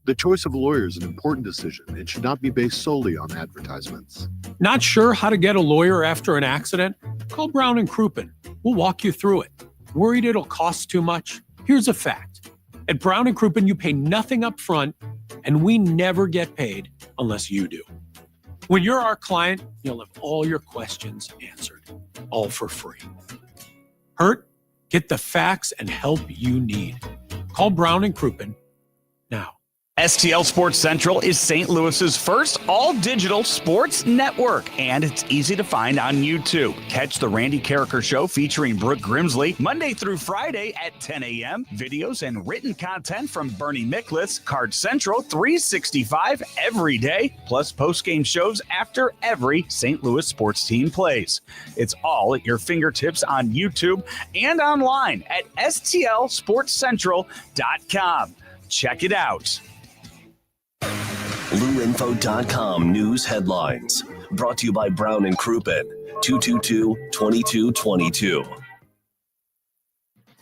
The choice of a lawyer is an important decision and should not be based solely on advertisements. Not sure how to get a lawyer after an accident? Call Brown and Crouppen. We'll walk you through it. Worried it'll cost too much? Here's a fact. At Brown and Crouppen, you pay nothing up front, and we never get paid unless you do. When you're our client, you'll have all your questions answered, all for free. Hurt? Get the facts and help you need. Call Brown and Crouppen now. STL Sports Central is St. Louis's first all-digital sports network, and it's easy to find on YouTube. Catch the Randy Carricker Show featuring Brooke Grimsley Monday through Friday at 10 a.m. Videos and written content from Bernie Miklas, Card Central 365 every day, plus post-game shows after every St. Louis sports team plays. It's all at your fingertips on YouTube and online at stlsportscentral.com. Check it out. LouInfo.com news headlines. Brought to you by Brown and Crouppen. 222-2222.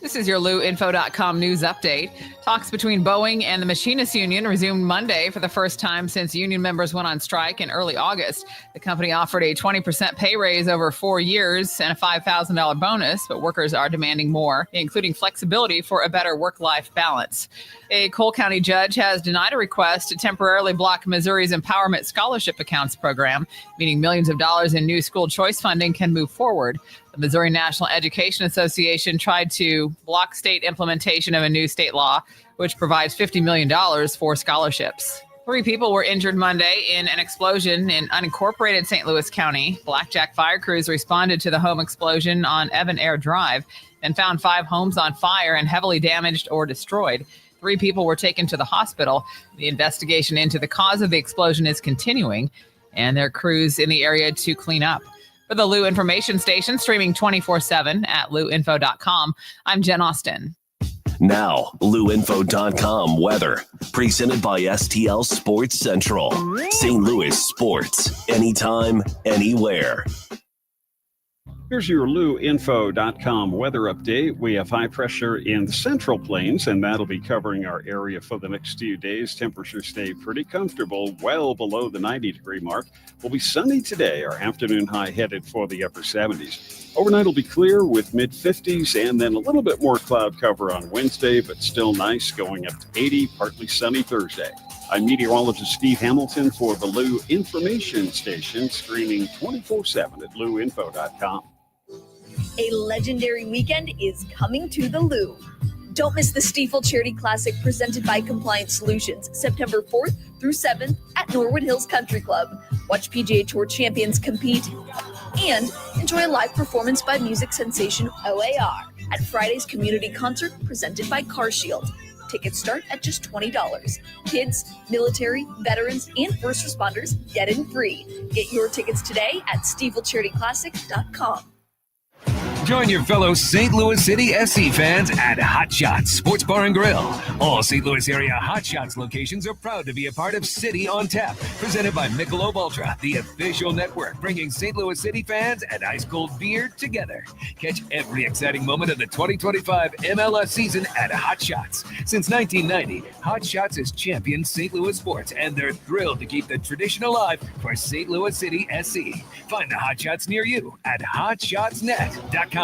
This is your LouInfo.com news update. Talks between Boeing and the Machinists Union resumed Monday for the first time since union members went on strike in early August. The company offered a 20% pay raise over 4 years and a $5,000 bonus, but workers are demanding more, including flexibility for a better work-life balance. A Cole County judge has denied a request to temporarily block Missouri's Empowerment Scholarship Accounts program, meaning millions of dollars in new school choice funding can move forward. The Missouri National Education Association tried to block state implementation of a new state law, which provides $50 million for scholarships. 3 people were injured Monday in an explosion in unincorporated St. Louis County. Blackjack fire crews responded to the home explosion on Evan Air Drive and found 5 homes on fire and heavily damaged or destroyed. 3 people were taken to the hospital. The investigation into the cause of the explosion is continuing, and there are crews in the area to clean up. For the Lou Information Station, streaming 24/7 at LouInfo.com, I'm Jen Austin. Now, LouInfo.com weather. Presented by STL Sports Central. St. Louis sports. Anytime, anywhere. Here's your LouInfo.com weather update. We have high pressure in the Central Plains, and that'll be covering our area for the next few days. Temperatures stay pretty comfortable, well below the 90-degree mark. Will be sunny today. Our afternoon high headed for the upper 70s. Overnight will be clear with mid-50s, and then a little bit more cloud cover on Wednesday, but still nice, going up to 80, partly sunny Thursday. I'm meteorologist Steve Hamilton for the Lou Information Station, streaming 24/7 at LouInfo.com. A legendary weekend is coming to the Lou. Don't miss the Stiefel Charity Classic presented by Compliance Solutions, September 4th through 7th at Norwood Hills Country Club. Watch PGA Tour champions compete and enjoy a live performance by music sensation OAR at Friday's community concert presented by CarShield. Tickets start at just $20. Kids, military, veterans, and first responders get in free. Get your tickets today at StiefelCharityClassic.com. Join your fellow St. Louis City SC fans at Hot Shots Sports Bar and Grill. All St. Louis area Hot Shots locations are proud to be a part of City on Tap, presented by Michelob Ultra, the official network bringing St. Louis City fans and ice cold beer together. Catch every exciting moment of the 2025 MLS season at Hot Shots. Since 1990, Hot Shots has championed St. Louis sports, and they're thrilled to keep the tradition alive for St. Louis City SC. Find the Hot Shots near you at hotshotsnet.com.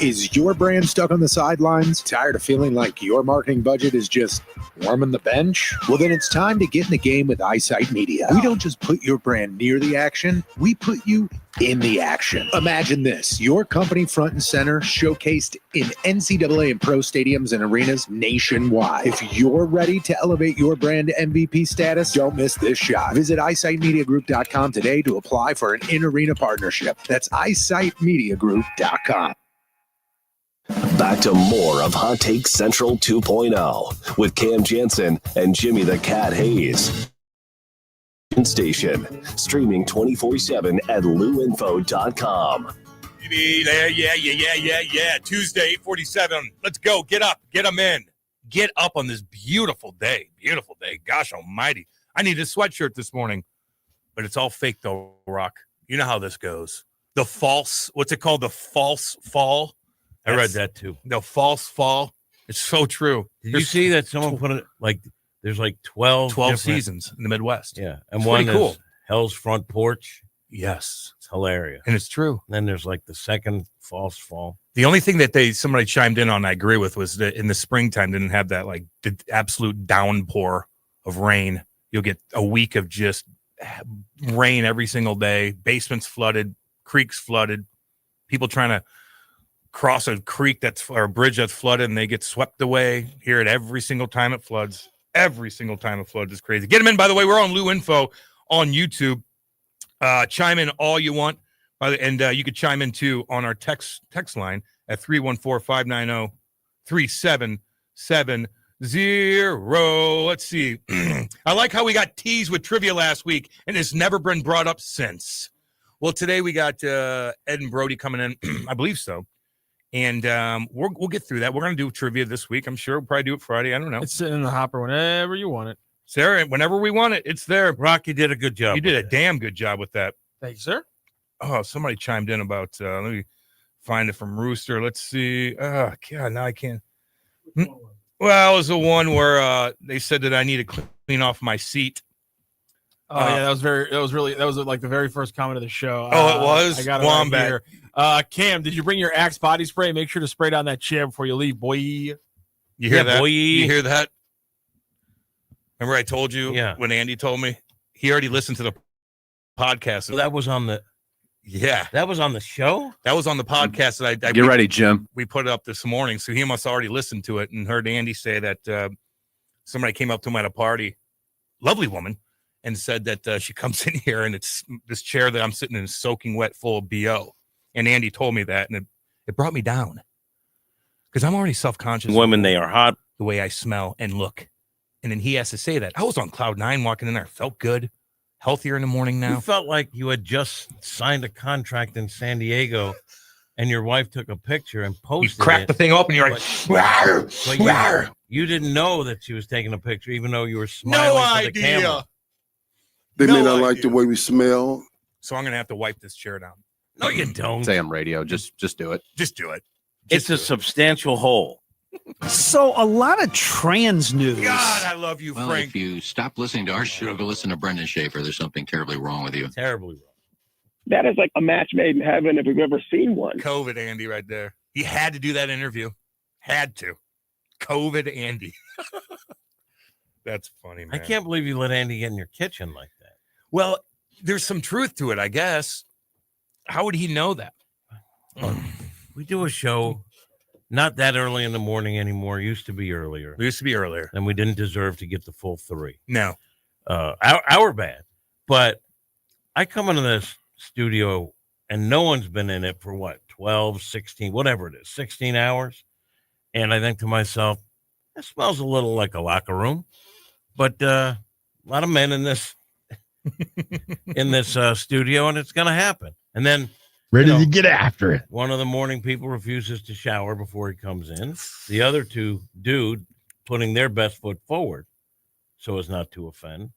Is your brand stuck on the sidelines? Tired of feeling like your marketing budget is just warming the bench? Well, then it's time to get in the game with Eyesight Media. We don't just put your brand near the action, we put you in the action. Imagine this, your company front and center, showcased in NCAA and pro stadiums and arenas nationwide. If you're ready to elevate your brand to MVP status, don't miss this shot. Visit eyesightmediagroup.com today to apply for an in-arena partnership. That's eyesightmediagroup.com. Back to more of Hot Take Central 2.0 with Cam Jansen and Jimmy the Cat Hayes. Station streaming 24/7 at luinfo.com. Yeah. Tuesday, 8:47. Let's go. Get up. Get them in. Get up on this beautiful day. Beautiful day. Gosh almighty. I need a sweatshirt this morning, but it's all fake though, Rock. You know how this goes. The false, what's it called? The false fall. I read that too. The false fall. It's so true. Did you see that someone put it like there's like 12 seasons in the Midwest? Yeah. And it's one pretty cool. is Hell's Front Porch. Yes. It's hilarious. And it's true. And then there's like the second false fall. The only thing that somebody chimed in on, I agree with, was that in the springtime didn't have that like the absolute downpour of rain. You'll get a week of just rain every single day. Basements flooded, creeks flooded, people trying to cross a creek or a bridge that's flooded, and they get swept away. Hear it every single time it floods. Every single time it floods is crazy. Get them in, by the way. We're on Lou Info on YouTube. Chime in all you want. And you could chime in, too, on our text line at 314-590-3770. Let's see. I like how we got teased with trivia last week, and it's never been brought up since. Well, today we got Ed and Brody coming in. I believe so. And we'll get through that. We're going to do trivia this week. I'm sure we'll probably do it Friday. I don't know. It's sitting in the hopper whenever you want it. Sarah, whenever we want it, it's there. Rocky did a good job. You did a damn good job with that. Thank you, sir. Oh, somebody chimed in about, let me find it from Rooster. Let's see. Oh, God, now I can't. Well, it was the one where they said that I need to clean off my seat. Oh, yeah, that was like the very first comment of the show. Oh, it was? I got it right here. Cam, did you bring your Axe body spray? Make sure to spray down that chair before you leave, boy. You hear that? Boy. You hear that? Remember I told you when Andy told me? He already listened to the podcast. So that was on the That was on the show? That was on the podcast that I Get ready, Jim. We put it up this morning, so he must already listen to it and heard Andy say that somebody came up to him at a party, lovely woman, and said that she comes in here and it's this chair that I'm sitting in is soaking wet full of BO. And Andy told me that, and it brought me down because I'm already self-conscious. Women, they are hot. The way I smell and look. And then he has to say that. I was on cloud 9 walking in there. Felt good. Healthier in the morning now. You felt like you had just signed a contract in San Diego and your wife took a picture and posted You cracked the thing open and you're like, but you didn't know that she was taking a picture even though you were smiling for the camera. They may not like the way we smell. So I'm going to have to wipe this chair down. No, you don't. Say on radio. Just do it. Just do it. It's a substantial hole. So a lot of trans news. God, I love you, Well, Frank. if you stop listening to our show, go listen to Brendan Schaefer. There's something terribly wrong with you. Terribly wrong. That is like a match made in heaven if we've ever seen one. COVID Andy right there. He had to do that interview. Had to. COVID Andy. That's funny, man. I can't believe you let Andy get in your kitchen like that. Well, there's some truth to it, I guess. How would he know that? We do a show not that early in the morning anymore. Used to be earlier. And we didn't deserve to get the full 3. No. Our bad. But I come into this studio and no one's been in it for what, 12, 16, whatever it is, 16 hours. And I think to myself, it smells a little like a locker room. But a lot of men in this studio, and it's going to happen. And then ready to get after it. One of the morning people refuses to shower before he comes in. The other two putting their best foot forward so as not to offend.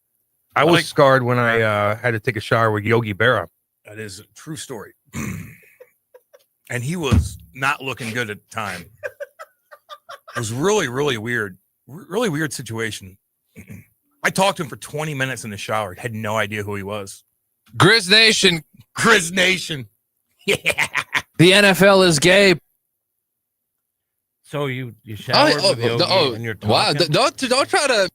I was scarred when I had to take a shower with Yogi Berra. That is a true story. And he was not looking good at the time. It was really, really weird. Really weird situation. I talked to him for 20 minutes in the shower. Had no idea who he was. Grizz Nation. Grizz Nation. Yeah. The NFL is gay. So you showered with Yogi and you're talking? Wow. Don't try to.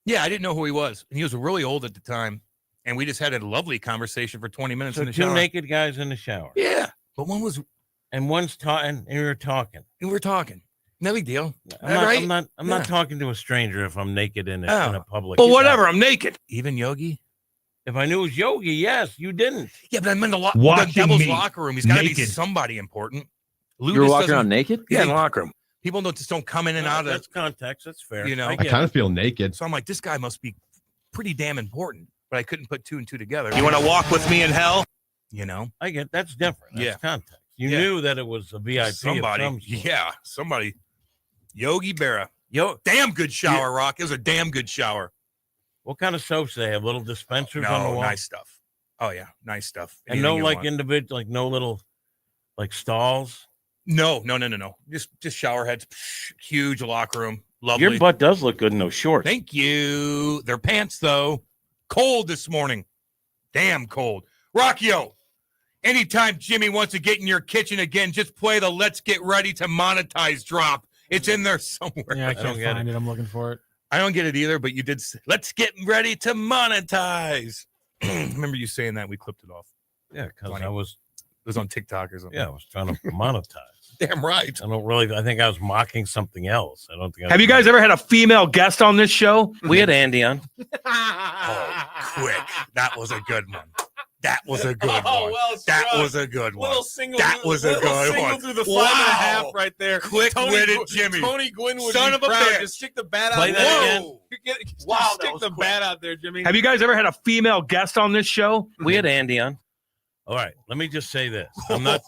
Yeah, I didn't know who he was. And he was really old at the time. And we just had a lovely conversation for 20 minutes So in the shower. 2 naked guys in the shower. Yeah. But one was. And one's talking, and you're talking. And we're talking. No big deal. I'm not talking to a stranger if I'm naked in a public. Well, whatever. I'm naked. Even Yogi? If I knew it was Yogi, yes, you didn't. Yeah, but I'm in the Watching Devil's me locker room. He's got to be naked. somebody important. You were walking around naked? Yeah, in the locker room. People don't come in and out of. That's context. That's fair. You know, I kind of feel naked. So I'm like, this guy must be pretty damn important. But I couldn't put 2 and 2 together. You want to walk with me in hell? You know, I get that's different. That's Yeah. context. You knew that it was a VIP. somebody. Of some sort. Yeah, somebody. Yogi Berra. Yo, Damn good shower, Rock. It was a damn good shower. what kind of soaps do they have? Little dispensers on the No, wall. nice stuff. Oh yeah, nice stuff. And no Anything you like want. individual, like no little like stalls. No. Just shower heads. Huge locker room. Lovely. Your butt does look good in those shorts. Thank you. Their pants though. Cold this morning. Damn cold. Rockio. Anytime Jimmy wants to get in your kitchen again, just play the "Let's Get Ready to Monetize" drop. It's in there somewhere. Yeah, I can't find it. I'm looking for it. I don't get it either, but you did. Let's get ready to monetize. Remember you saying that? We clipped it off. Yeah, because Funny. I was. It was on TikTok or something. Yeah, I was trying to monetize. Damn right. I think I was mocking something else. I don't think. Have you guys ever had a female guest on this show? We had Andy on. Oh, quick. That was a good one. That was a good one. Well That struck. was a good one. Little single. That was a good one. Through the 5 Wow. and a half right there. Quick-witted Jimmy. Tony Gwynn would Son be of a proud. bitch. Just stick the bat out. Play that again. Wow, that stick was the quick. bat out there, Jimmy. Have you guys ever had a female guest on this show? We had Andy on. All right, let me just say this. I'm not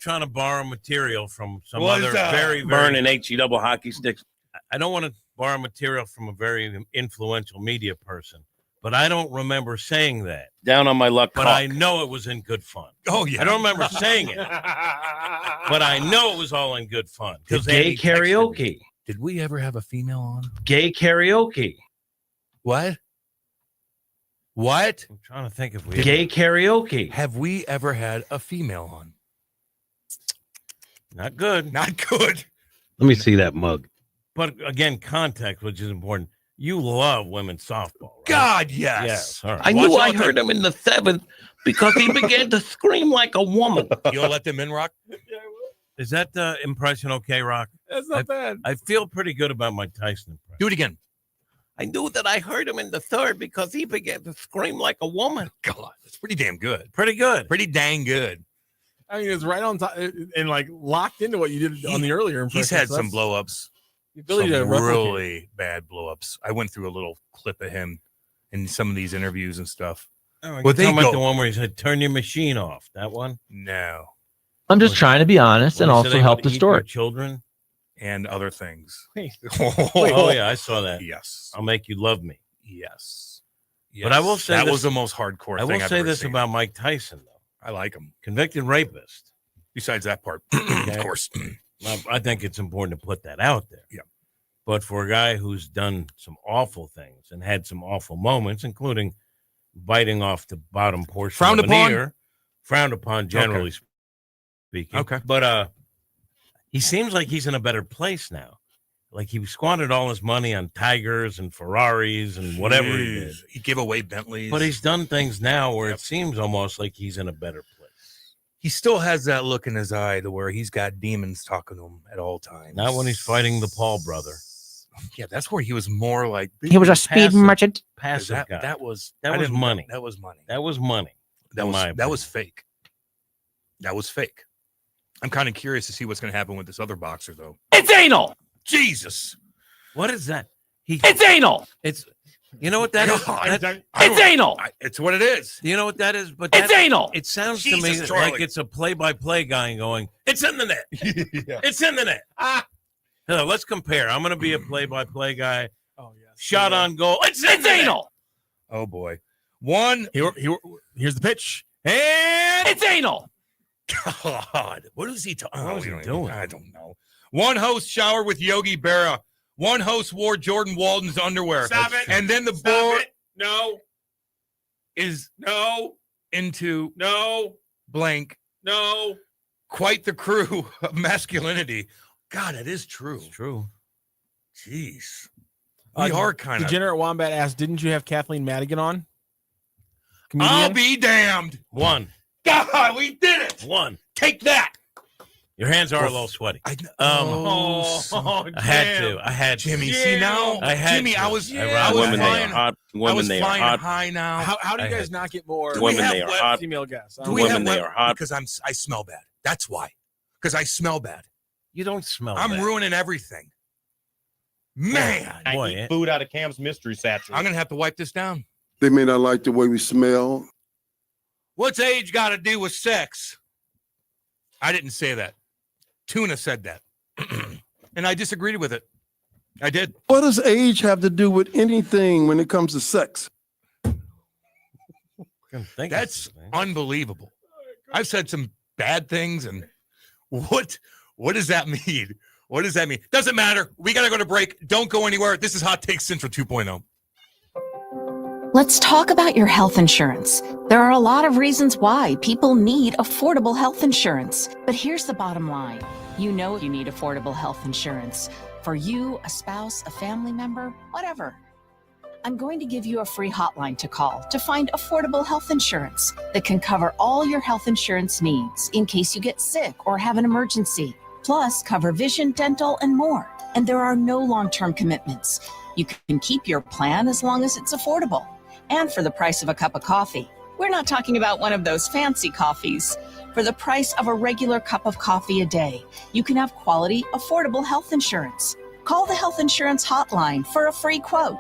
trying to borrow material from some other very burning HE double hockey sticks. I don't want to borrow material from a very influential media person, but I don't remember saying that. Down on my luck. But I know it was in good fun. Oh yeah. I don't remember saying it, but I know it was all in good fun. Gay karaoke. Did we ever have a female on? Gay karaoke. What? What? I'm trying to think if we Gay karaoke. Have we ever had a female on? Not good. Not good. Let me see that mug. But again, context, which is important. You love women's softball, right? God, yes. Yes. All right. I knew I heard him in the 7th because he began to scream like a woman. You don't let them in, Rock? Is that impression okay, Rock? That's not bad. I feel pretty good about my Tyson impression. Do it again. I knew that I heard him in the 3rd because he began to scream like a woman. God, that's pretty damn good. Pretty good. Pretty dang good. I mean, it's right on top and like locked into what you did on the earlier impression. He's had so some that's blow-ups. the ability Some to replicate. really bad blow-ups. I went through a little clip of him in some of these interviews and stuff. Oh, Well, they about go- the one where he said, "Turn your machine off." That one. No. I'm just trying to be honest and When he said also they help would the eat story. your children. And other things. Oh yeah, I saw that. Yes. I'll make you love me. Yes. But I will say that this- was the most hardcore I will thing I've say ever this seen. about Mike Tyson, though. I like him. Convicted rapist. Besides that part, Okay? of course. I think it's important to put that out there. Yeah. But for a guy who's done some awful things and had some awful moments, including biting off the bottom portion Frowned of an upon? ear, frowned upon generally speaking. Okay. But he seems like he's in a better place now. Like he squandered all his money on Tigers and Ferraris and whatever he did. He gave away Bentleys. But he's done things now where it seems almost like he's in a better place. he still has that look in his eye to where he's got demons talking to him at all times. Not when he's fighting the Paul brother. Yeah, that's where he was more like He was a speed merchant. Passive guy. That was money. That was money. That was money. That was fake. That was fake. I'm kind of curious to see what's going to happen with this other boxer, though. It's anal. Jesus, what is that? It's anal. It's. You know what that is? It's anal. It's what it is. You know what that is? But It's anal. It sounds Jesus, to me Charlie. like it's a play-by-play guy going, it's in the net. It's in the net. Now, let's compare. I'm going to be a play-by-play guy. Oh, yeah. Shot on goal. It's anal. Oh, boy. Here's the pitch. And it's anal. God, what is he talking? What is he doing? I don't know. One host showered with Yogi Berra. One host wore Jordan Walden's underwear. Stop it. And then the board No. is No. into No. blank. No. Quite the crew of masculinity. God, it is true. It's true. Jeez. We are kind of. Degenerate Wombat asked, didn't you have Kathleen Madigan on? I'll be damned. One. God, we did it. One. Take that. Your hands are a little sweaty. I had to. Jimmy, see now? I had Jimmy, to. I was Women, flying, they are hot. Women, they are hot. High now. How do you guys not get more women, they are hot. female guests? Women, they are hot. Because I smell bad. That's why. Because I smell bad. You don't smell I'm bad. ruining everything. Man. Boy, I eat food out of Cam's mystery satchel. I'm going to have to wipe this down. They may not like the way we smell. What's age got to do with sex? I didn't say that. Tuna said that. And I disagreed with it. I did. What does age have to do with anything when it comes to sex? That's unbelievable. I've said some bad things, and what does that mean? What does that mean? Doesn't matter. We got to go to break. Don't go anywhere. This is Hot Take Central 2.0. Let's talk about your health insurance. There are a lot of reasons why people need affordable health insurance. But here's the bottom line. You know you need affordable health insurance. For you, a spouse, a family member, whatever. I'm going to give you a free hotline to call to find affordable health insurance that can cover all your health insurance needs in case you get sick or have an emergency. Plus, cover vision, dental, and more. And there are no long-term commitments. You can keep your plan as long as it's affordable. And for the price of a cup of coffee. We're not talking about one of those fancy coffees. For the price of a regular cup of coffee a day, you can have quality, affordable health insurance. Call the health insurance hotline for a free quote.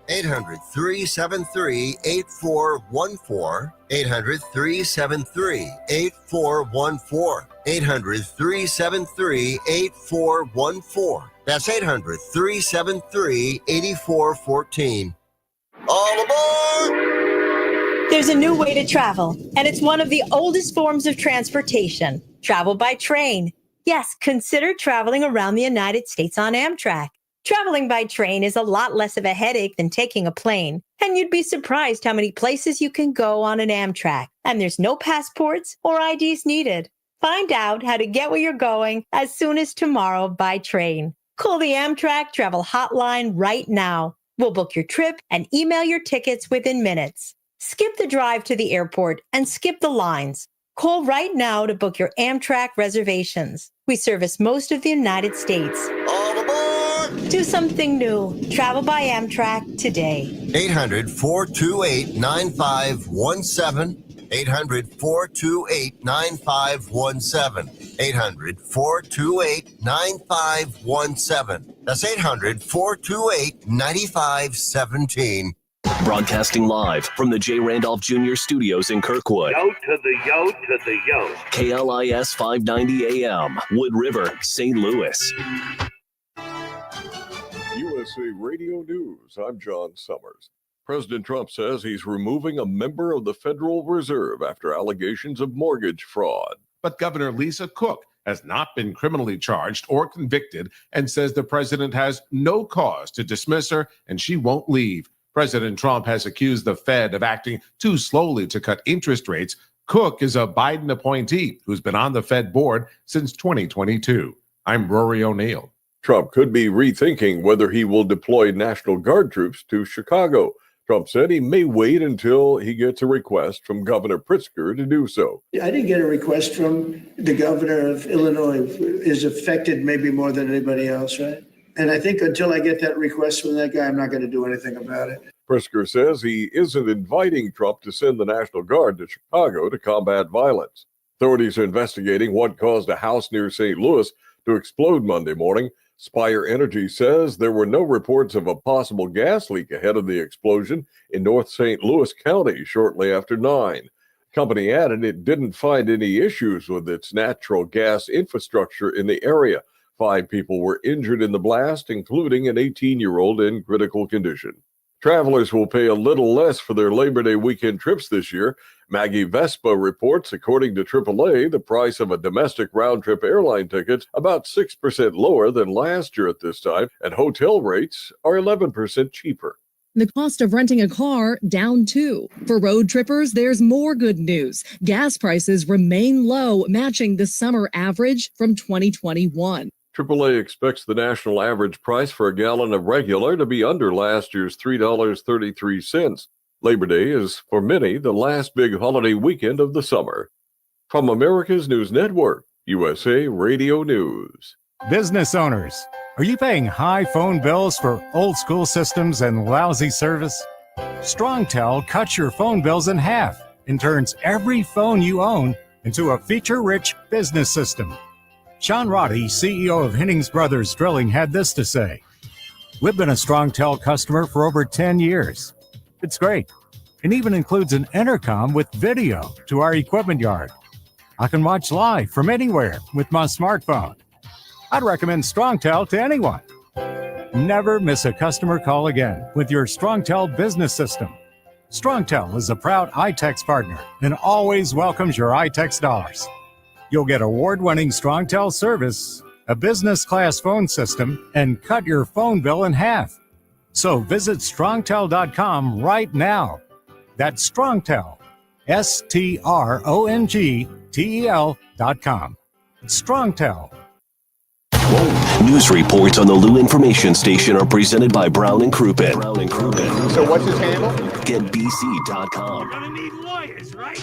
800-373-8414. 800-373-8414. 800-373-8414. That's 800-373-8414. All aboard! There's a new way to travel, and it's one of the oldest forms of transportation. Travel by train. Yes, consider traveling around the United States on Amtrak. Traveling by train is a lot less of a headache than taking a plane, and you'd be surprised how many places you can go on an Amtrak. And there's no passports or IDs needed. Find out how to get where you're going as soon as tomorrow by train. Call the Amtrak Travel Hotline right now. We'll book your trip and email your tickets within minutes. Skip the drive to the airport and skip the lines. Call right now to book your Amtrak reservations. We service most of the United States. All aboard! Do something new. Travel by Amtrak today. 800-428-9517. 800-428-9517. 800-428-9517. That's 800-428-9517. Broadcasting live from the J. Randolph Jr. Studios in Kirkwood. Yo to the yo to the yo. KLIS 590 AM, Wood River, St. Louis. USA Radio News, I'm John Summers. President Trump says he's removing a member of the Federal Reserve after allegations of mortgage fraud. But Governor Lisa Cook has not been criminally charged or convicted and says the president has no cause to dismiss her and she won't leave. President Trump has accused the Fed of acting too slowly to cut interest rates. Cook is a Biden appointee who's been on the Fed board since 2022. I'm Rory O'Neill. Trump could be rethinking whether he will deploy National Guard troops to Chicago. Trump said he may wait until he gets a request from Governor Pritzker to do so. I didn't get a request from the governor of Illinois, who is affected maybe more than anybody else, right? And I think until I get that request from that guy, I'm not going to do anything about it. Pritzker says he isn't inviting Trump to send the National Guard to Chicago to combat violence. Authorities are investigating what caused a house near St. Louis to explode Monday morning. Spire Energy says there were no reports of a possible gas leak ahead of the explosion in North St. Louis County shortly after 9. The company added it didn't find any issues with its natural gas infrastructure in the area. 5 people were injured in the blast, including an 18-year-old in critical condition. Travelers will pay a little less for their Labor Day weekend trips this year. Maggie Vespa reports, according to AAA, the price of a domestic round-trip airline ticket about 6% lower than last year at this time, and hotel rates are 11% cheaper. The cost of renting a car down too. For road trippers, there's more good news. Gas prices remain low, matching the summer average from 2021. AAA expects the national average price for a gallon of regular to be under last year's $3.33. Labor Day is, for many, the last big holiday weekend of the summer. From America's News Network, USA Radio News. Business owners, are you paying high phone bills for old school systems and lousy service? StrongTel cuts your phone bills in half and turns every phone you own into a feature-rich business system. Sean Roddy, CEO of Hennings Brothers Drilling, had this to say. We've been a StrongTel customer for over 10 years. It's great. It even includes an intercom with video to our equipment yard. I can watch live from anywhere with my smartphone. I'd recommend StrongTel to anyone. Never miss a customer call again with your StrongTel business system. StrongTel is a proud iTex partner and always welcomes your iTex dollars. You'll get award-winning StrongTel service, a business-class phone system, and cut your phone bill in half. So visit strongtel.com right now. That's StrongTel, StrongTel.com. StrongTel. News reports on the Lou Information Station are presented by Brown and Crouppen. So what's his handle? GetBC.com. You're gonna need lawyers, right?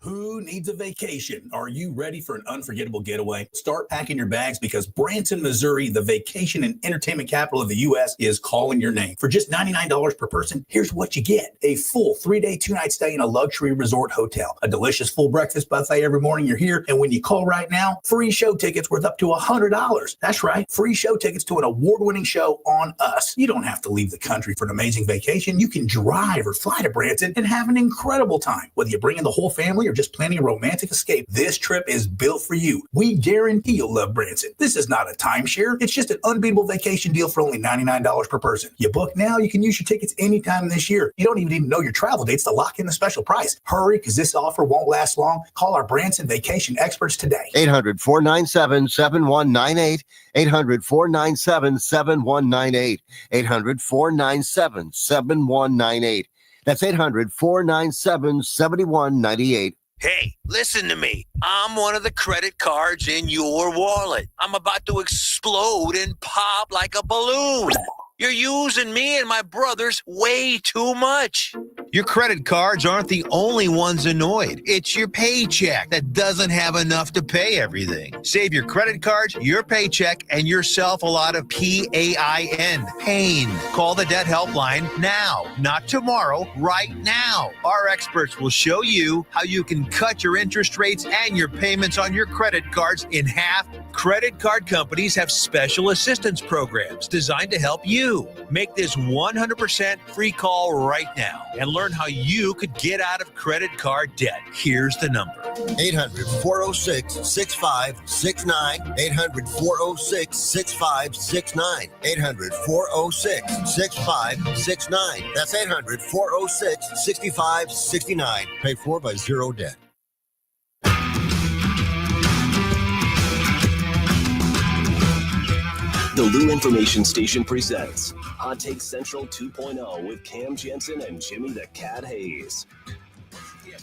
Who needs a vacation? Are you ready for an unforgettable getaway? Start packing your bags because Branson, Missouri, the vacation and entertainment capital of the U.S., is calling your name. For just $99 per person, here's what you get. A full 3-day, 2-night stay in a luxury resort hotel, a delicious full breakfast buffet every morning you're here, and when you call right now, free show tickets worth up to $100. That's right, free show tickets to an award-winning show on us. You don't have to leave the country for an amazing vacation. You can drive or fly to Branson and have an incredible time. Whether you bring in the whole family or just planning a romantic escape, this trip is built for you. We guarantee you'll love Branson. This is not a timeshare. It's just an unbeatable vacation deal for only $99 per person. You book now, you can use your tickets anytime this year. You don't even need to know your travel dates to lock in the special price. Hurry, because this offer won't last long. Call our Branson vacation experts today. 800-497-7198. 800-497-7198. 800-497-7198. That's 800-497-7198. Hey, listen to me. I'm one of the credit cards in your wallet. I'm about to explode and pop like a balloon. You're using me and my brothers way too much. Your credit cards aren't the only ones annoyed. It's your paycheck that doesn't have enough to pay everything. Save your credit cards, your paycheck, and yourself a lot of PAIN. Pain. Call the debt helpline now, not tomorrow, right now. Our experts will show you how you can cut your interest rates and your payments on your credit cards in half. Credit card companies have special assistance programs designed to help you. Make this 100% free call right now and learn how you could get out of credit card debt. Here's the number. 800-406-6569. 800-406-6569. 800-406-6569. That's 800-406-6569. Paid for by Zero Debt. The Lou Information Station presents Hot Take Central 2.0 with Cam Jensen and Jimmy the Cat Hayes.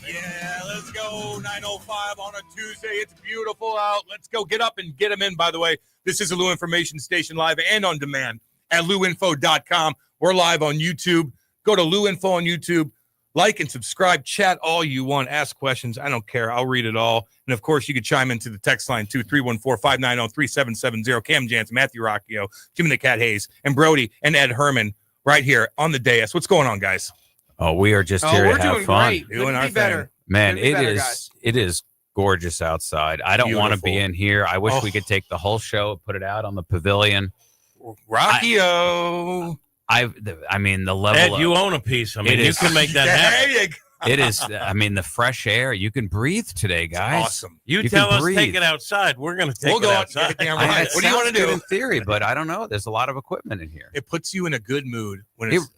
Yeah, let's go. 9:05 on a Tuesday. It's beautiful out. Let's go. Get up and get them in, by the way. This is the Lou Information Station live and on demand at louinfo.com. We're live on YouTube. Go to Lou Info on YouTube. Like and subscribe. Chat all you want. Ask questions. I don't care. I'll read it all. And, of course, you can chime into the text line, too, 314-590-3770. Cam Jansen, Matthew Rocchio, Jimmy the Cat Hayes, and Brody and Ed Herman right here on the dais. What's going on, guys? Oh, we are just here to have fun. Great. Doing our better. thing. Man, it is gorgeous outside. I don't want to be in here. I wish we could take the whole show, put it out on the pavilion. Rocchio. I mean, the level. Ed, you own a piece. I mean, you can make that happen. It is. I mean, the fresh air. You can breathe today, guys. Awesome. You tell us take it outside. We're going to take it outside. Right. What do you want to do? In theory, but I don't know. There's a lot of equipment in here. It puts you in a good mood when it's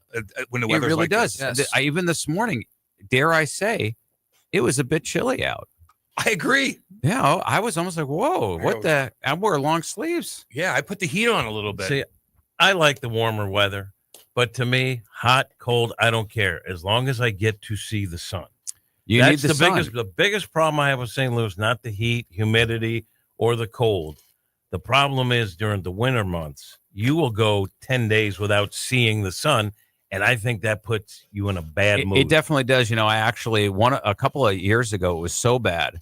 when the weather's really like does. this. Yes. Even this morning, dare I say, it was a bit chilly out. I agree. Yeah, I was almost like, whoa, what the? I wore long sleeves. Yeah, I put the heat on a little bit. See, I like the warmer weather, but to me, hot, cold, I don't care as long as I get to see the sun. That's the biggest problem I have with St. Louis, not the heat, humidity, or the cold. The problem is during the winter months, you will go 10 days without seeing the sun, and I think that puts you in a bad mood. It definitely does. I actually a couple of years ago, it was so bad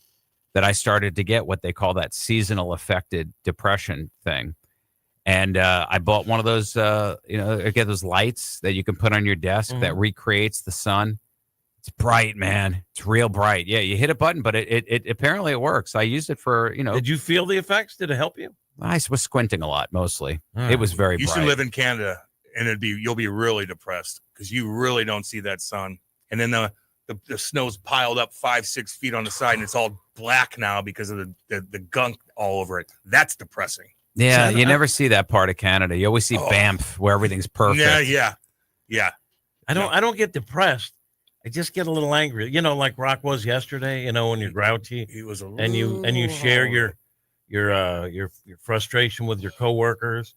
that I started to get what they call that seasonal affected depression thing. And I bought one of those, get those lights that you can put on your desk that recreates the sun. It's bright, man. It's real bright. Yeah, you hit a button, but it apparently it works. I used it for, Did you feel the effects? Did it help you? I was squinting a lot, mostly. It was very bright. You should live in Canada, and you'll be really depressed because you really don't see that sun. And then the snow's piled up 5-6 feet on the side, and it's all black now because of the gunk all over it. That's depressing. Yeah, you never see that part of Canada. You always see Banff, where everything's perfect. Yeah. I don't get depressed. I just get a little angry. Like Rock was yesterday. When you're grouchy, he was and you share your frustration with your coworkers.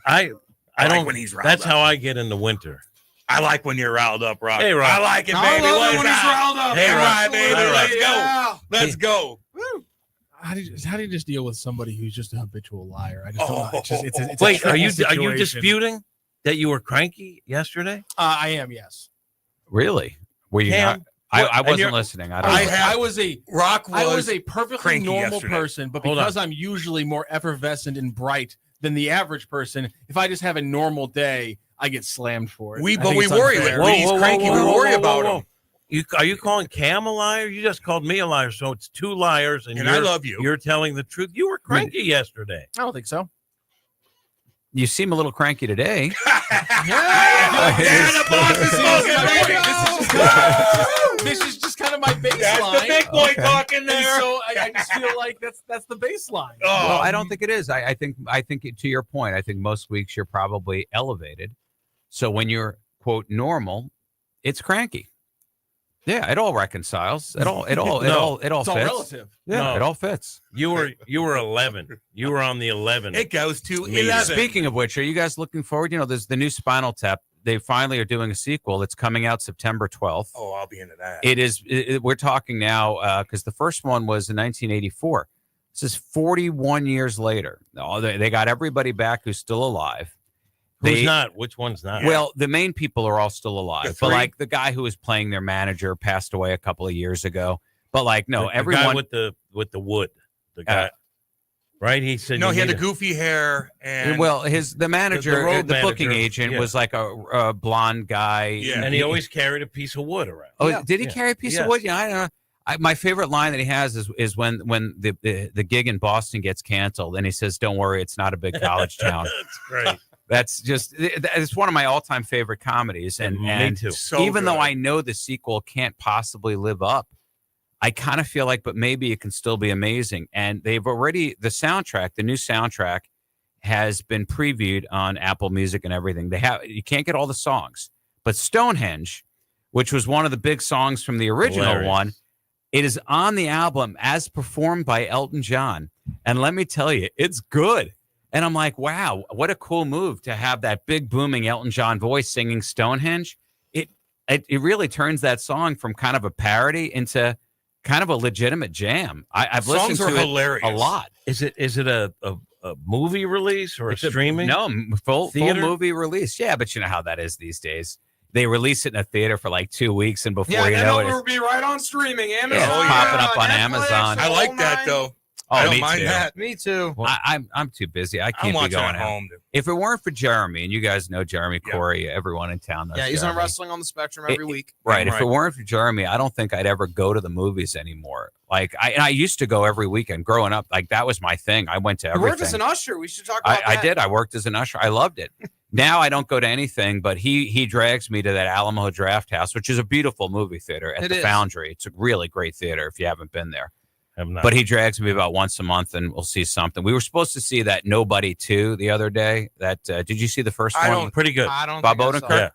I don't like when he's riled That's up. how I get in the winter. I like when you're riled up, Rock. Hey, Rock. I like it, baby. I love it when he's riled up. Hey, Rock. right, baby. Let's go. Yeah. Let's go. How do you just deal with somebody who's just a habitual liar? I just don't know. It's Wait, a are you situation. disputing that you were cranky yesterday? I am, yes. Really? Were you Cam, not? I wasn't listening. I was a perfectly cranky normal yesterday. person, but Hold because I'm usually more effervescent and bright than the average person, if I just have a normal day, I get slammed for it. But we worry. When he's cranky, we worry about him. Are you calling Cam a liar? You just called me a liar, so it's two liars, and I love you. You're telling the truth. You were cranky yesterday. I don't think so. You seem a little cranky today. The boss is smoking. This is just kind of my baseline. That's the big boy talking there. And so I just feel like that's the baseline. Well, I don't think it is. I think to your point, I think most weeks you're probably elevated. So when you're quote normal, it's cranky. Yeah, it all reconciles. It all it's fits. all relative. Yeah, No. it all fits. You were 11. You were on the 11. It goes to Meeting. 11. Speaking of which, are you guys looking forward? There's the new Spinal Tap. They finally are doing a sequel. It's coming out September 12th. Oh, I'll be into that. It is. We're talking now because the first one was in 1984. This is 41 years later. They got everybody back who's still alive. Who's not? Which one's not? Well, the main people are all still alive, but like the guy who was playing their manager passed away a couple of years ago. But like, no, the everyone guy with the wood, the guy, right? He said no. He had the goofy hair and the manager, road the booking manager, agent was like a blonde guy. Yeah. and he always carried a piece of wood around. Oh, did he carry a piece of wood? Yeah, I don't know. My favorite line that he has is when the gig in Boston gets canceled, and he says, "Don't worry, it's not a big college town." That's great. It's one of my all-time favorite comedies, and Me too. Even though I know the sequel can't possibly live up, I kind of feel like, but maybe it can still be amazing. And the new soundtrack has been previewed on Apple Music and everything. You can't get all the songs, but Stonehenge, which was one of the big songs from the original one, it is on the album as performed by Elton John. And let me tell you, it's good. And I'm like, wow, what a cool move to have that big booming Elton John voice singing Stonehenge. It really turns that song from kind of a parody into kind of a legitimate jam. I've listened to it a lot. Is it a movie release or a streaming? No, full theater? movie release. Yeah, but you know how that is these days. they release it in a theater for like 2 weeks, and before Yeah, you then know it it, will be right on streaming. Amazon, it's popping up on Netflix, Amazon. I like that though. Oh, I don't me mind too. that. Me too. I'm too busy. I can't be watching going at out. home. If it weren't for Jeremy, and you guys know Jeremy Corey, everyone in town knows Yeah, he's on Jeremy. Wrestling on the Spectrum every week. Right. If it weren't for Jeremy, I don't think I'd ever go to the movies anymore. Like I used to go every weekend growing up. Like that was my thing. I went to You everything. worked as an usher. We should talk about that. I did. I worked as an usher. I loved it. Now I don't go to anything, but he drags me to that Alamo Draft House, which is a beautiful movie theater at the Foundry. It's a really great theater if you haven't been there. But he drags me about once a month, and we'll see something. We were supposed to see that Nobody 2 the other day. That did you see the first one? Pretty good. I don't Bob think I Odenkirk. saw it.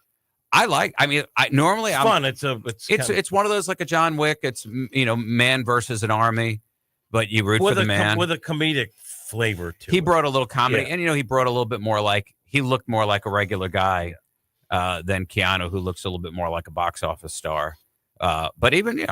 Yeah. I mean, normally It's I'm fun. It's one of those like a John Wick. It's man versus an army, but you root for the man with a comedic flavor to he it. brought a little comedy, Yeah. and he brought a little bit more like he looked more like a regular guy than Keanu, who looks a little bit more like a box office star. But even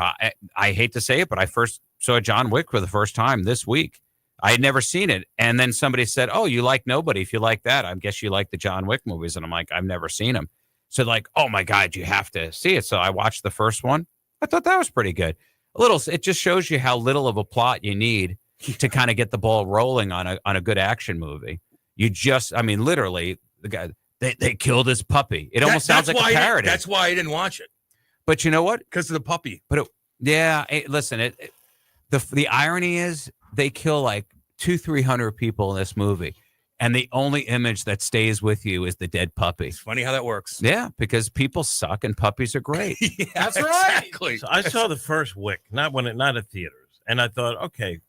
I hate to say it, but I first saw John Wick for the first time this week. I had never seen it, and then somebody said, "Oh, you like Nobody? If you like that, I guess you like the John Wick movies." And I'm like, "I've never seen them." So like, "Oh my God, you have to see it." So I watched the first one. I thought that was pretty good. It just shows you how little of a plot you need to kind of get the ball rolling on a good action movie. Literally, the guy they killed his puppy. It almost sounds like a parody. That's why I didn't watch it. But you know what? Because of the puppy. But listen, the irony is they kill like 200-300 people in this movie, and the only image that stays with you is the dead puppy. It's funny how that works. Yeah, because people suck and puppies are great. Yeah, That's right. Exactly. So I saw the first Wick, not at theaters, and I thought, okay,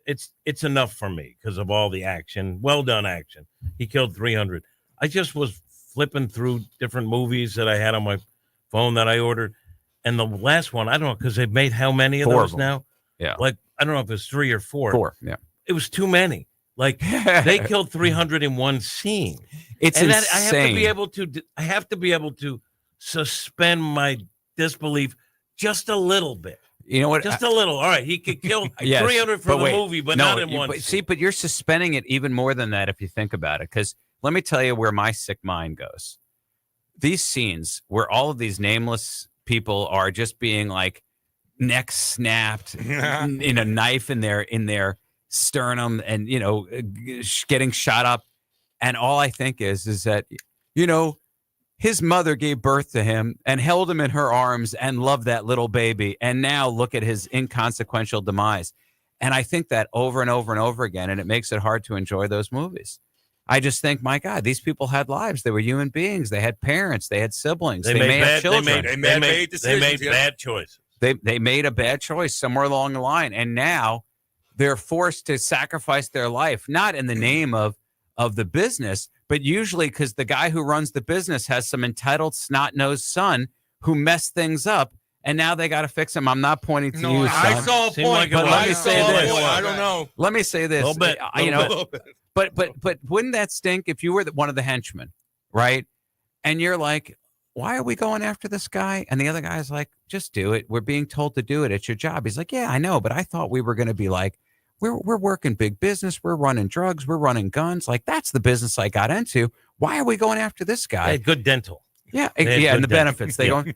it's enough for me because of all the action, well done action. He killed 300. I just was flipping through different movies that I had on my phone that I ordered, and the last one, I don't know, because they've made how many of 4 those of them. now? Yeah, Like I don't know if it's 3 or 4. 4. Yeah, it was too many. Like they killed 300 in one scene. It's and insane. I have to be able to suspend my disbelief just a little bit. You know what? Just a little. All right, he could kill Yes, 300 for the movie, but not in one. See, but you're suspending it even more than that if you think about it. Because let me tell you where my sick mind goes. These scenes where all of these nameless people are just being like neck snapped, in a knife in their sternum, and getting shot up, and all I think is that his mother gave birth to him and held him in her arms and loved that little baby, and now look at his inconsequential demise. And I think that over and over and over again, and it makes it hard to enjoy those movies. I just think, my God, these people had lives. They were human beings. They had parents. They had siblings. They may have children. They made bad choices. They made a bad choice somewhere along the line, and now they're forced to sacrifice their life, not in the name of the business, but usually because the guy who runs the business has some entitled snot-nosed son who messed things up, and now they got to fix him. I'm not pointing to you, son. I saw a point, but let me say this. I don't know. Let me say this. A little bit. But wouldn't that stink if you were one of the henchmen, right? And you're like, why are we going after this guy? And the other guy's like, just do it. We're being told to do it. It's your job. He's like, yeah, I know, but I thought we were going to be like, we're working big business. We're running drugs. We're running guns. Like, that's the business I got into. Why are we going after this guy? They had good dental. Yeah, They had and good the dental. benefits. They don't.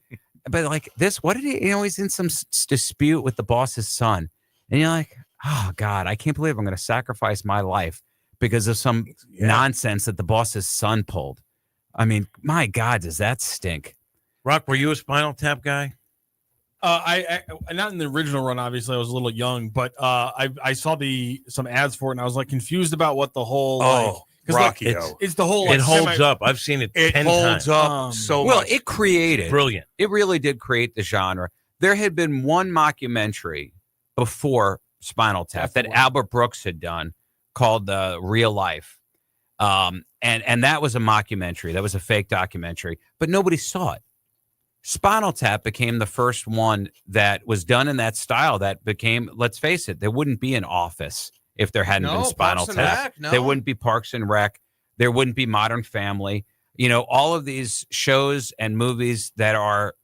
But like this, what did he? He's in some dispute with the boss's son, and you're like, oh God, I can't believe I'm going to sacrifice my life because of some nonsense that the boss's son pulled. I mean, my God, does that stink? Rock, were you a Spinal Tap guy? I not in the original run. Obviously, I was a little young, but I saw some ads for it, and I was like confused about what the whole Rocky. It's the whole. It holds up. I've seen it. It 10 holds times. up so well, much. it created Brilliant. It really did create the genre. There had been one mockumentary before Spinal Tap that Albert Brooks had done called Real Life, and that was a mockumentary. That was a fake documentary, but nobody saw it. Spinal Tap became the first one that was done in that style. That became, let's face it, there wouldn't be an Office if there hadn't been Spinal Tap. There wouldn't be Parks and Rec. There wouldn't be Modern Family. All of these shows and movies that are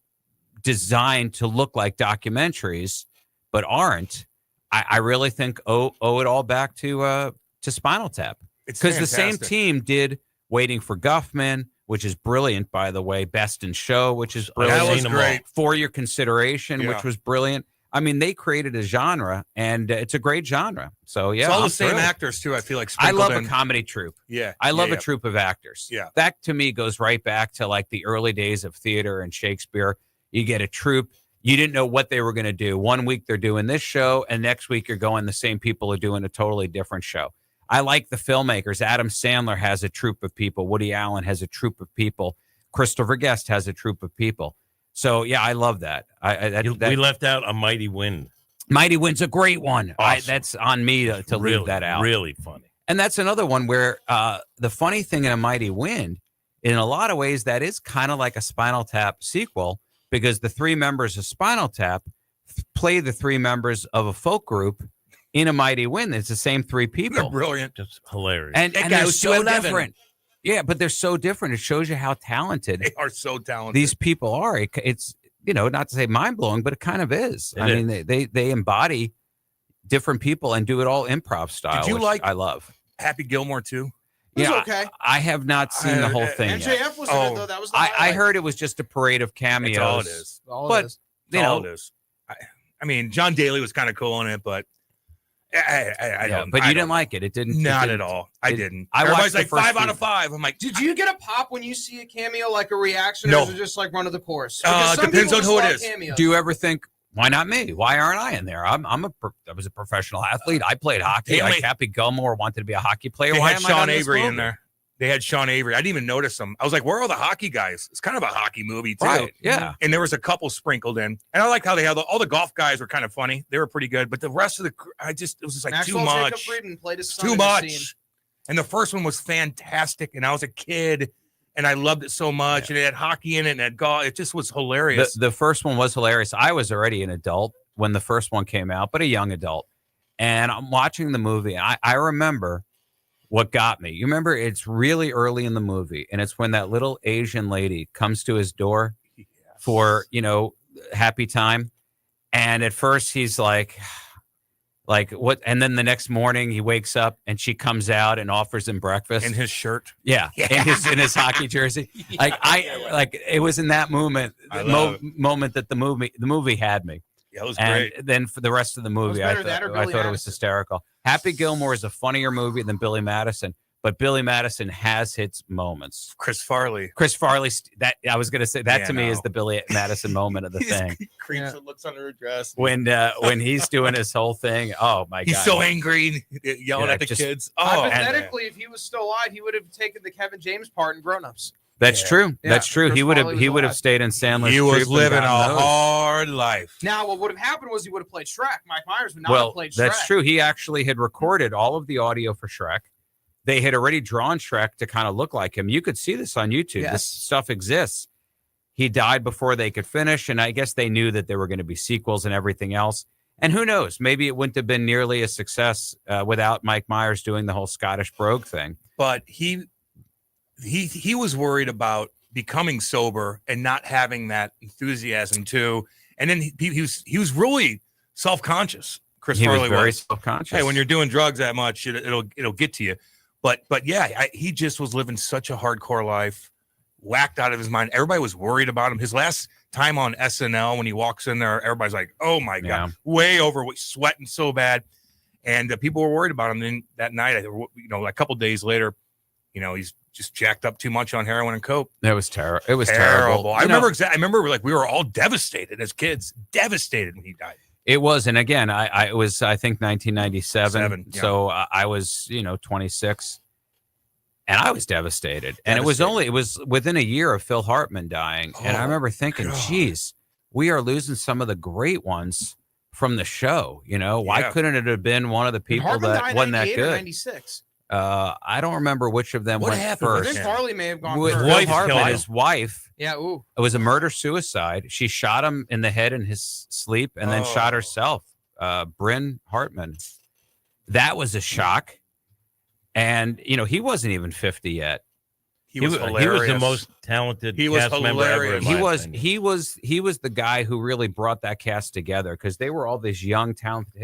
designed to look like documentaries but aren't. I really think owe it all back to Spinal Tap, because the same team did Waiting for Guffman, which is brilliant, by the way. Best in Show, which is brilliant. That was great. For Your Consideration, which was brilliant. I mean, they created a genre, and it's a great genre. So, yeah. It's all I'm the same thrilled. actors, too, I feel like. I love sprinkled a in. comedy troupe. Yeah. I love yeah. a troupe of actors. Yeah. That, to me, goes right back to, like, the early days of theater and Shakespeare. You get a troupe. You didn't know what they were going to do. One week they're doing this show, and next week you're going, the same people are doing a totally different show. I like the filmmakers. Adam Sandler has a troupe of people. Woody Allen has a troupe of people. Christopher Guest has a troupe of people. So, yeah, I love that. We left out A Mighty Wind. Mighty Wind's a great one. Awesome. That's on me to Really, leave that out. Really funny. And that's another one where the funny thing in A Mighty Wind, in a lot of ways, that is kind of like a Spinal Tap sequel, because the three members of Spinal Tap play the three members of a folk group in A Mighty Wind. It's the same three people. They're brilliant. Just hilarious. And That guy they're was so 211. different. Yeah, but they're so different. It shows you how talented They are so talented. these people are. It's, not to say mind-blowing, but it kind of is. It I mean, they embody different people and do it all improv style, Did you which like I love. Happy Gilmore, too? It was Yeah, okay. I have not seen the whole thing yet. MJF was in it, though. That was the I highlight. heard it was just a parade of cameos. That's all it is. All it But, is. you That's all know, it is. I mean, John Daly was kind of cool in it, but I yeah, don't. but I you don't didn't like it. It didn't. Not it at didn't- all. I it- didn't. I Everybody's watched the like first 5 out few. of 5. I'm like, Did you get a pop when you see a cameo, like a reaction, No. or is it just like run of the course? Because some depends people on just who it love is. cameos. Do you ever think, why not me? Why aren't I in there? I was a professional athlete. I played hockey. They only- Like Happy Gilmore wanted to be a hockey player. they Why had am I Sean not in this Avery in movie? there. They had Sean Avery. I didn't even notice him. I was like, where are all the hockey guys? It's kind of a hockey movie, too. Right, yeah. And there was a couple sprinkled in. And I like how they had all the golf guys were kind of funny. They were pretty good. But the rest of it was just like Maxwell too Jacob much. Friedman played his It's son too in the much. scene. And the first one was fantastic. And I was a kid and I loved it so much. And it had hockey in it and it had golf. It just was hilarious. The first one was hilarious. I was already an adult when the first one came out, but a young adult. And I'm watching the movie. I remember what got me. You remember it's really early in the movie, and it's when that little Asian lady comes to his door for, happy time. And at first he's like what? And then the next morning he wakes up and she comes out and offers him breakfast in his shirt. Yeah. In his hockey jersey. It was in that moment that the movie had me. Yeah, it was and great. then for the rest of the movie, I better that or thought Billy it was hysterical. Happy Gilmore is a funnier movie than Billy Madison, but Billy Madison has its moments. Chris Farley. That I was going to say that Yeah, to me no. is the Billy Madison moment of the thing. He creeps and looks under her dress. When he's doing his whole thing, oh my He's God. so angry, yelling Yeah, at the just- kids. Hypothetically, if he was still alive, he would have taken the Kevin James part in Grown Ups. That's true. Yeah, That's true. Chris He would have Farley he was would have alive. stayed in Sandler's He was troupe and living a gotten those. hard life. Now, what would have happened was he would have played Shrek. Mike Myers would not Well, have played Shrek. that's true. He actually had recorded all of the audio for Shrek. They had already drawn Shrek to kind of look like him. You could see this on YouTube. Yes. This stuff exists. He died before they could finish, and I guess they knew that there were going to be sequels and everything else. And who knows? Maybe it wouldn't have been nearly a success without Mike Myers doing the whole Scottish brogue thing. But he was worried about becoming sober and not having that enthusiasm too. And then he was really self-conscious. Chris He was Farley very was. self-conscious. Hey, when you're doing drugs that much, it'll get to you. But yeah, he just was living such a hardcore life, whacked out of his mind. Everybody was worried about him. His last time on SNL, when he walks in there, everybody's like, "Oh my God, way overweight, sweating so bad," and people were worried about him. Then that night, a couple days later, he's just jacked up too much on heroin and coke. It was terrible. It was terrible. I remember like we were all devastated as kids, devastated when he died. It was, and again, I was, I think, 1997. Yeah. So I was, 26, and I was devastated. And it was within a year of Phil Hartman dying, and I remember thinking, "Geez, we are losing some of the great ones from the show." Why couldn't it have been one of the people Hartman that died wasn't that 98 or good? 96. I don't remember which of them What went happened? first. I think Farley may have gone With first. Phil Hartman, his wife. Yeah, ooh. It was a murder-suicide. She shot him in the head in his sleep and then shot herself. Bryn Hartman. That was a shock. And, he wasn't even 50 yet. He was He was the most talented cast member ever. in my opinion. He was the guy who really brought that cast together because they were all these young, talented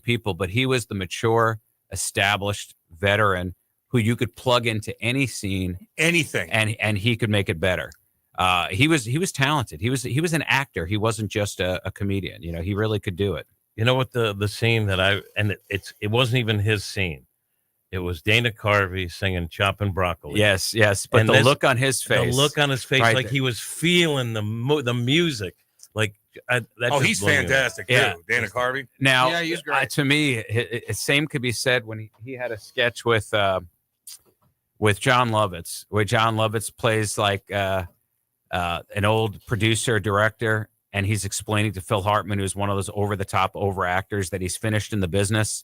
people, but he was the mature, established veteran who you could plug into any scene, anything, and he could make it better. He was talented. He was an actor. He wasn't just a comedian. You know, he really could do it. You know what the scene that it wasn't even his scene. It was Dana Carvey singing "Chopping Broccoli." Yes, but the look on his face, right, like he was feeling the music. Like he's fantastic too, Dana Carvey. Now, he's great. To me, same could be said when he had a sketch with Jon Lovitz, where Jon Lovitz plays like an old producer director, and he's explaining to Phil Hartman, who's one of those over the top over actors, that he's finished in the business.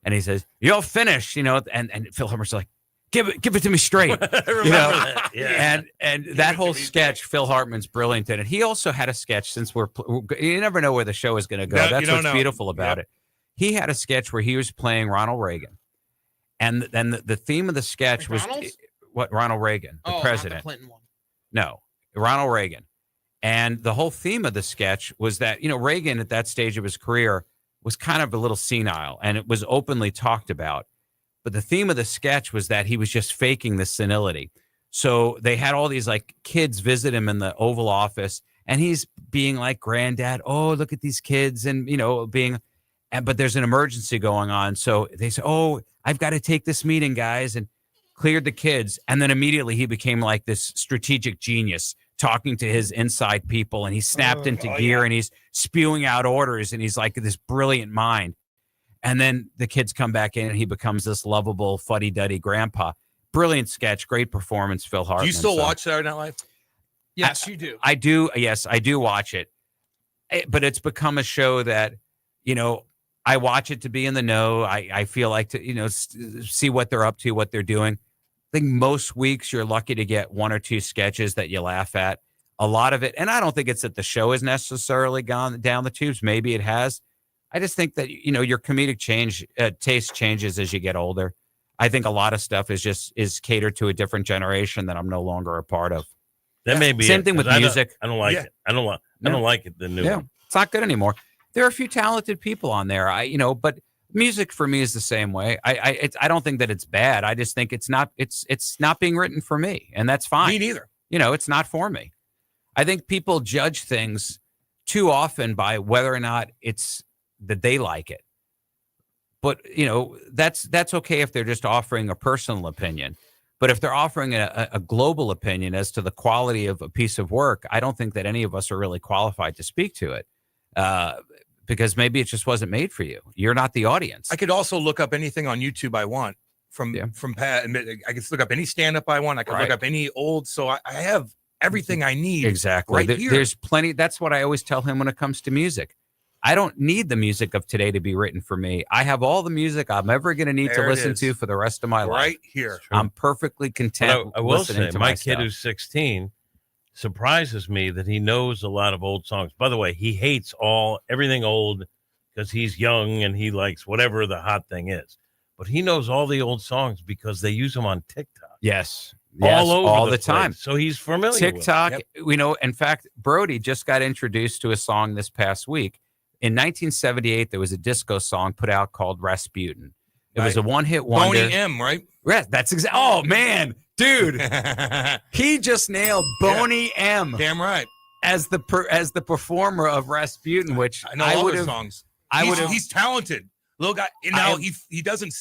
And he says, "You're finished," you know, and Phil Hartman's like, give it to me straight. You know? that. Yeah. And that whole sketch, Phil Hartman's brilliant in it. He also had a sketch, since you never know where the show is going to go. No, that's what's beautiful about it. He had a sketch where he was playing Ronald Reagan. And then the theme of the sketch was Ronald Reagan, the president. Not the Clinton one. No, Ronald Reagan. And the whole theme of the sketch was that, you know, Reagan at that stage of his career was kind of a little senile, and it was openly talked about. But the theme of the sketch was that he was just faking the senility. So they had all these like kids visit him in the Oval Office, and he's being like, "Granddad, oh, look at these kids," and, you know, but there's an emergency going on. So they say, "Oh, I've got to take this meeting, guys," and cleared the kids. And then immediately he became like this strategic genius, talking to his inside people, and he snapped into gear, and he's spewing out orders, and he's like this brilliant mind. And then the kids come back in, and he becomes this lovable fuddy-duddy grandpa. Brilliant sketch, great performance, Phil Hartman. Do you still watch Saturday Night Live? Yes, you do. I do. Yes, I do watch it. But it's become a show that, you know, I watch it to be in the know. I feel like to, you know, see what they're up to, what they're doing. I think most weeks you're lucky to get one or two sketches that you laugh at. A lot of it, and I don't think it's that the show has necessarily gone down the tubes. Maybe it has. I just think that, you know, your comedic taste changes as you get older. I think a lot of stuff is catered to a different generation that I'm no longer a part of. That may be same thing with music. I don't like it. I don't like it. The new one. It's not good anymore. There are a few talented people on there. But music for me is the same way. I don't think that it's bad. I just think it's not being written for me, and that's fine. Me neither. You know, it's not for me. I think people judge things too often by whether or not it's that they like it. But, you know, that's okay if they're just offering a personal opinion. But if they're offering a global opinion as to the quality of a piece of work, I don't think that any of us are really qualified to speak to it. Because maybe it just wasn't made for you. You're not the audience. I could also look up anything on YouTube I want from Pat. I can look up any stand-up I want. I can look up any old. So I have everything I need. Exactly. Right here. There's plenty. That's what I always tell him when it comes to music. I don't need the music of today to be written for me. I have all the music I'm ever going to need to listen to for the rest of my life. Right here. I'm perfectly content. I will listening say, to my stuff. kid who's 16 surprises me that he knows a lot of old songs. By the way, he hates everything old because he's young and he likes whatever the hot thing is. But he knows all the old songs because they use them on TikTok. Yes. All over all the the time. place. So he's familiar TikTok, with it. you know, in fact, Brody just got introduced to a song this past week. In 1978, there was a disco song put out called Rasputin. It was a one-hit wonder. Boney M, right? Yeah, that's exactly. Oh, man, dude. He just nailed Boney M. Damn right. As the performer of Rasputin, which I know all his songs. He's talented. Little guy. You know, he doesn't.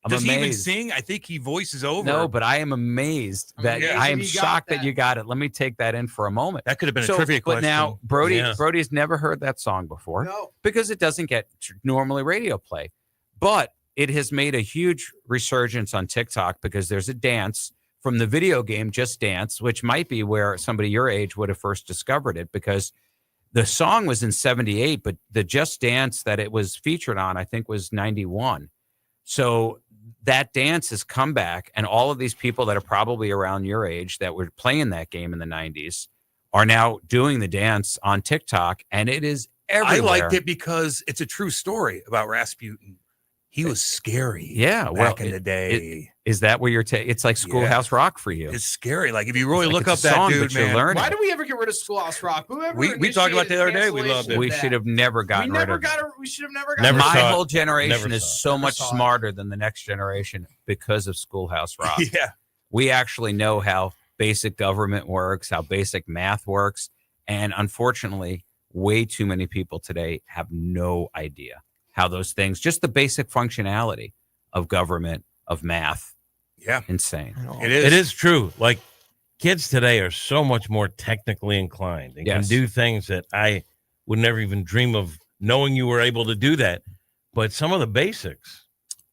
Does he even sing? I think he voices over. No, but I am amazed that I am shocked that you got it. Let me take that in for a moment. That could have been a trivia question. But now Brody's never heard that song before because it doesn't get normally radio play. But it has made a huge resurgence on TikTok because there's a dance from the video game Just Dance, which might be where somebody your age would have first discovered it, because the song was in 78, but the Just Dance that it was featured on, I think, was 91. So that dance has come back, and all of these people that are probably around your age that were playing that game in the 90s are now doing the dance on TikTok, and it is everywhere. I liked it because it's a true story about Rasputin. He was scary. Yeah, back in the day. Is that where you're taking? It's like Schoolhouse Rock for you. It's scary. Like if you really Like look it's up a song, that but dude, you're man. learning. Why do we ever get rid of Schoolhouse Rock? Whoever We talked about that the other day. We loved it. We should have never gotten rid of it. We should have never gotten My rid of it. whole generation Never is saw it. so Never much saw it. smarter than the next generation because of Schoolhouse Rock. Yeah. We actually know how basic government works, how basic math works. And unfortunately, way too many people today have no idea how those things, just the basic functionality of government, of math. Yeah. Insane. It is. It is true. Like kids today are so much more technically inclined and Yes. can do things that I would never even dream of knowing you were able to do that. But some of the basics.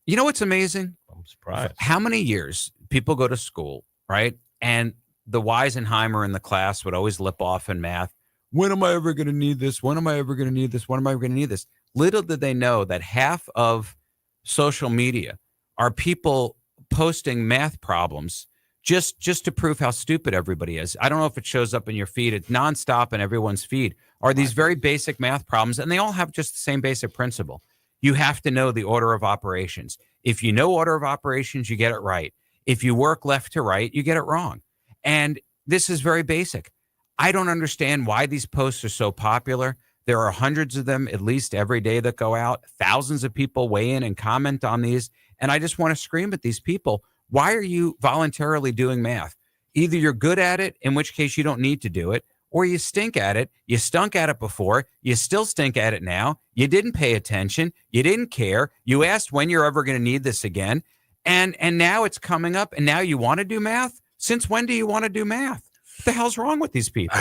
You know what's amazing? I'm surprised. How many years people go to school, right? And the Weisenheimer in the class would always lip off in math. When am I ever going to need this? When am I ever going to need this? When am I going to need this? Little did they know that half of social media are people posting math problems just to prove how stupid everybody is. I don't know if it shows up in your feed. It's nonstop in everyone's feed. Are these very basic math problems, and they all have just the same basic principle. You have to know the order of operations. If you know order of operations, you get it right. If you work left to right, you get it wrong. And this is very basic. I don't understand why these posts are so popular. There are hundreds of them at least every day that go out. Thousands of people weigh in and comment on these. And I just want to scream at these people. Why are you voluntarily doing math? Either you're good at it, in which case you don't need to do it, or you stink at it. You stunk at it before. You still stink at it now. You didn't pay attention. You didn't care. You asked when you're ever going to need this again. And now it's coming up, and now you want to do math? Since when do you want to do math? What the hell's wrong with these people?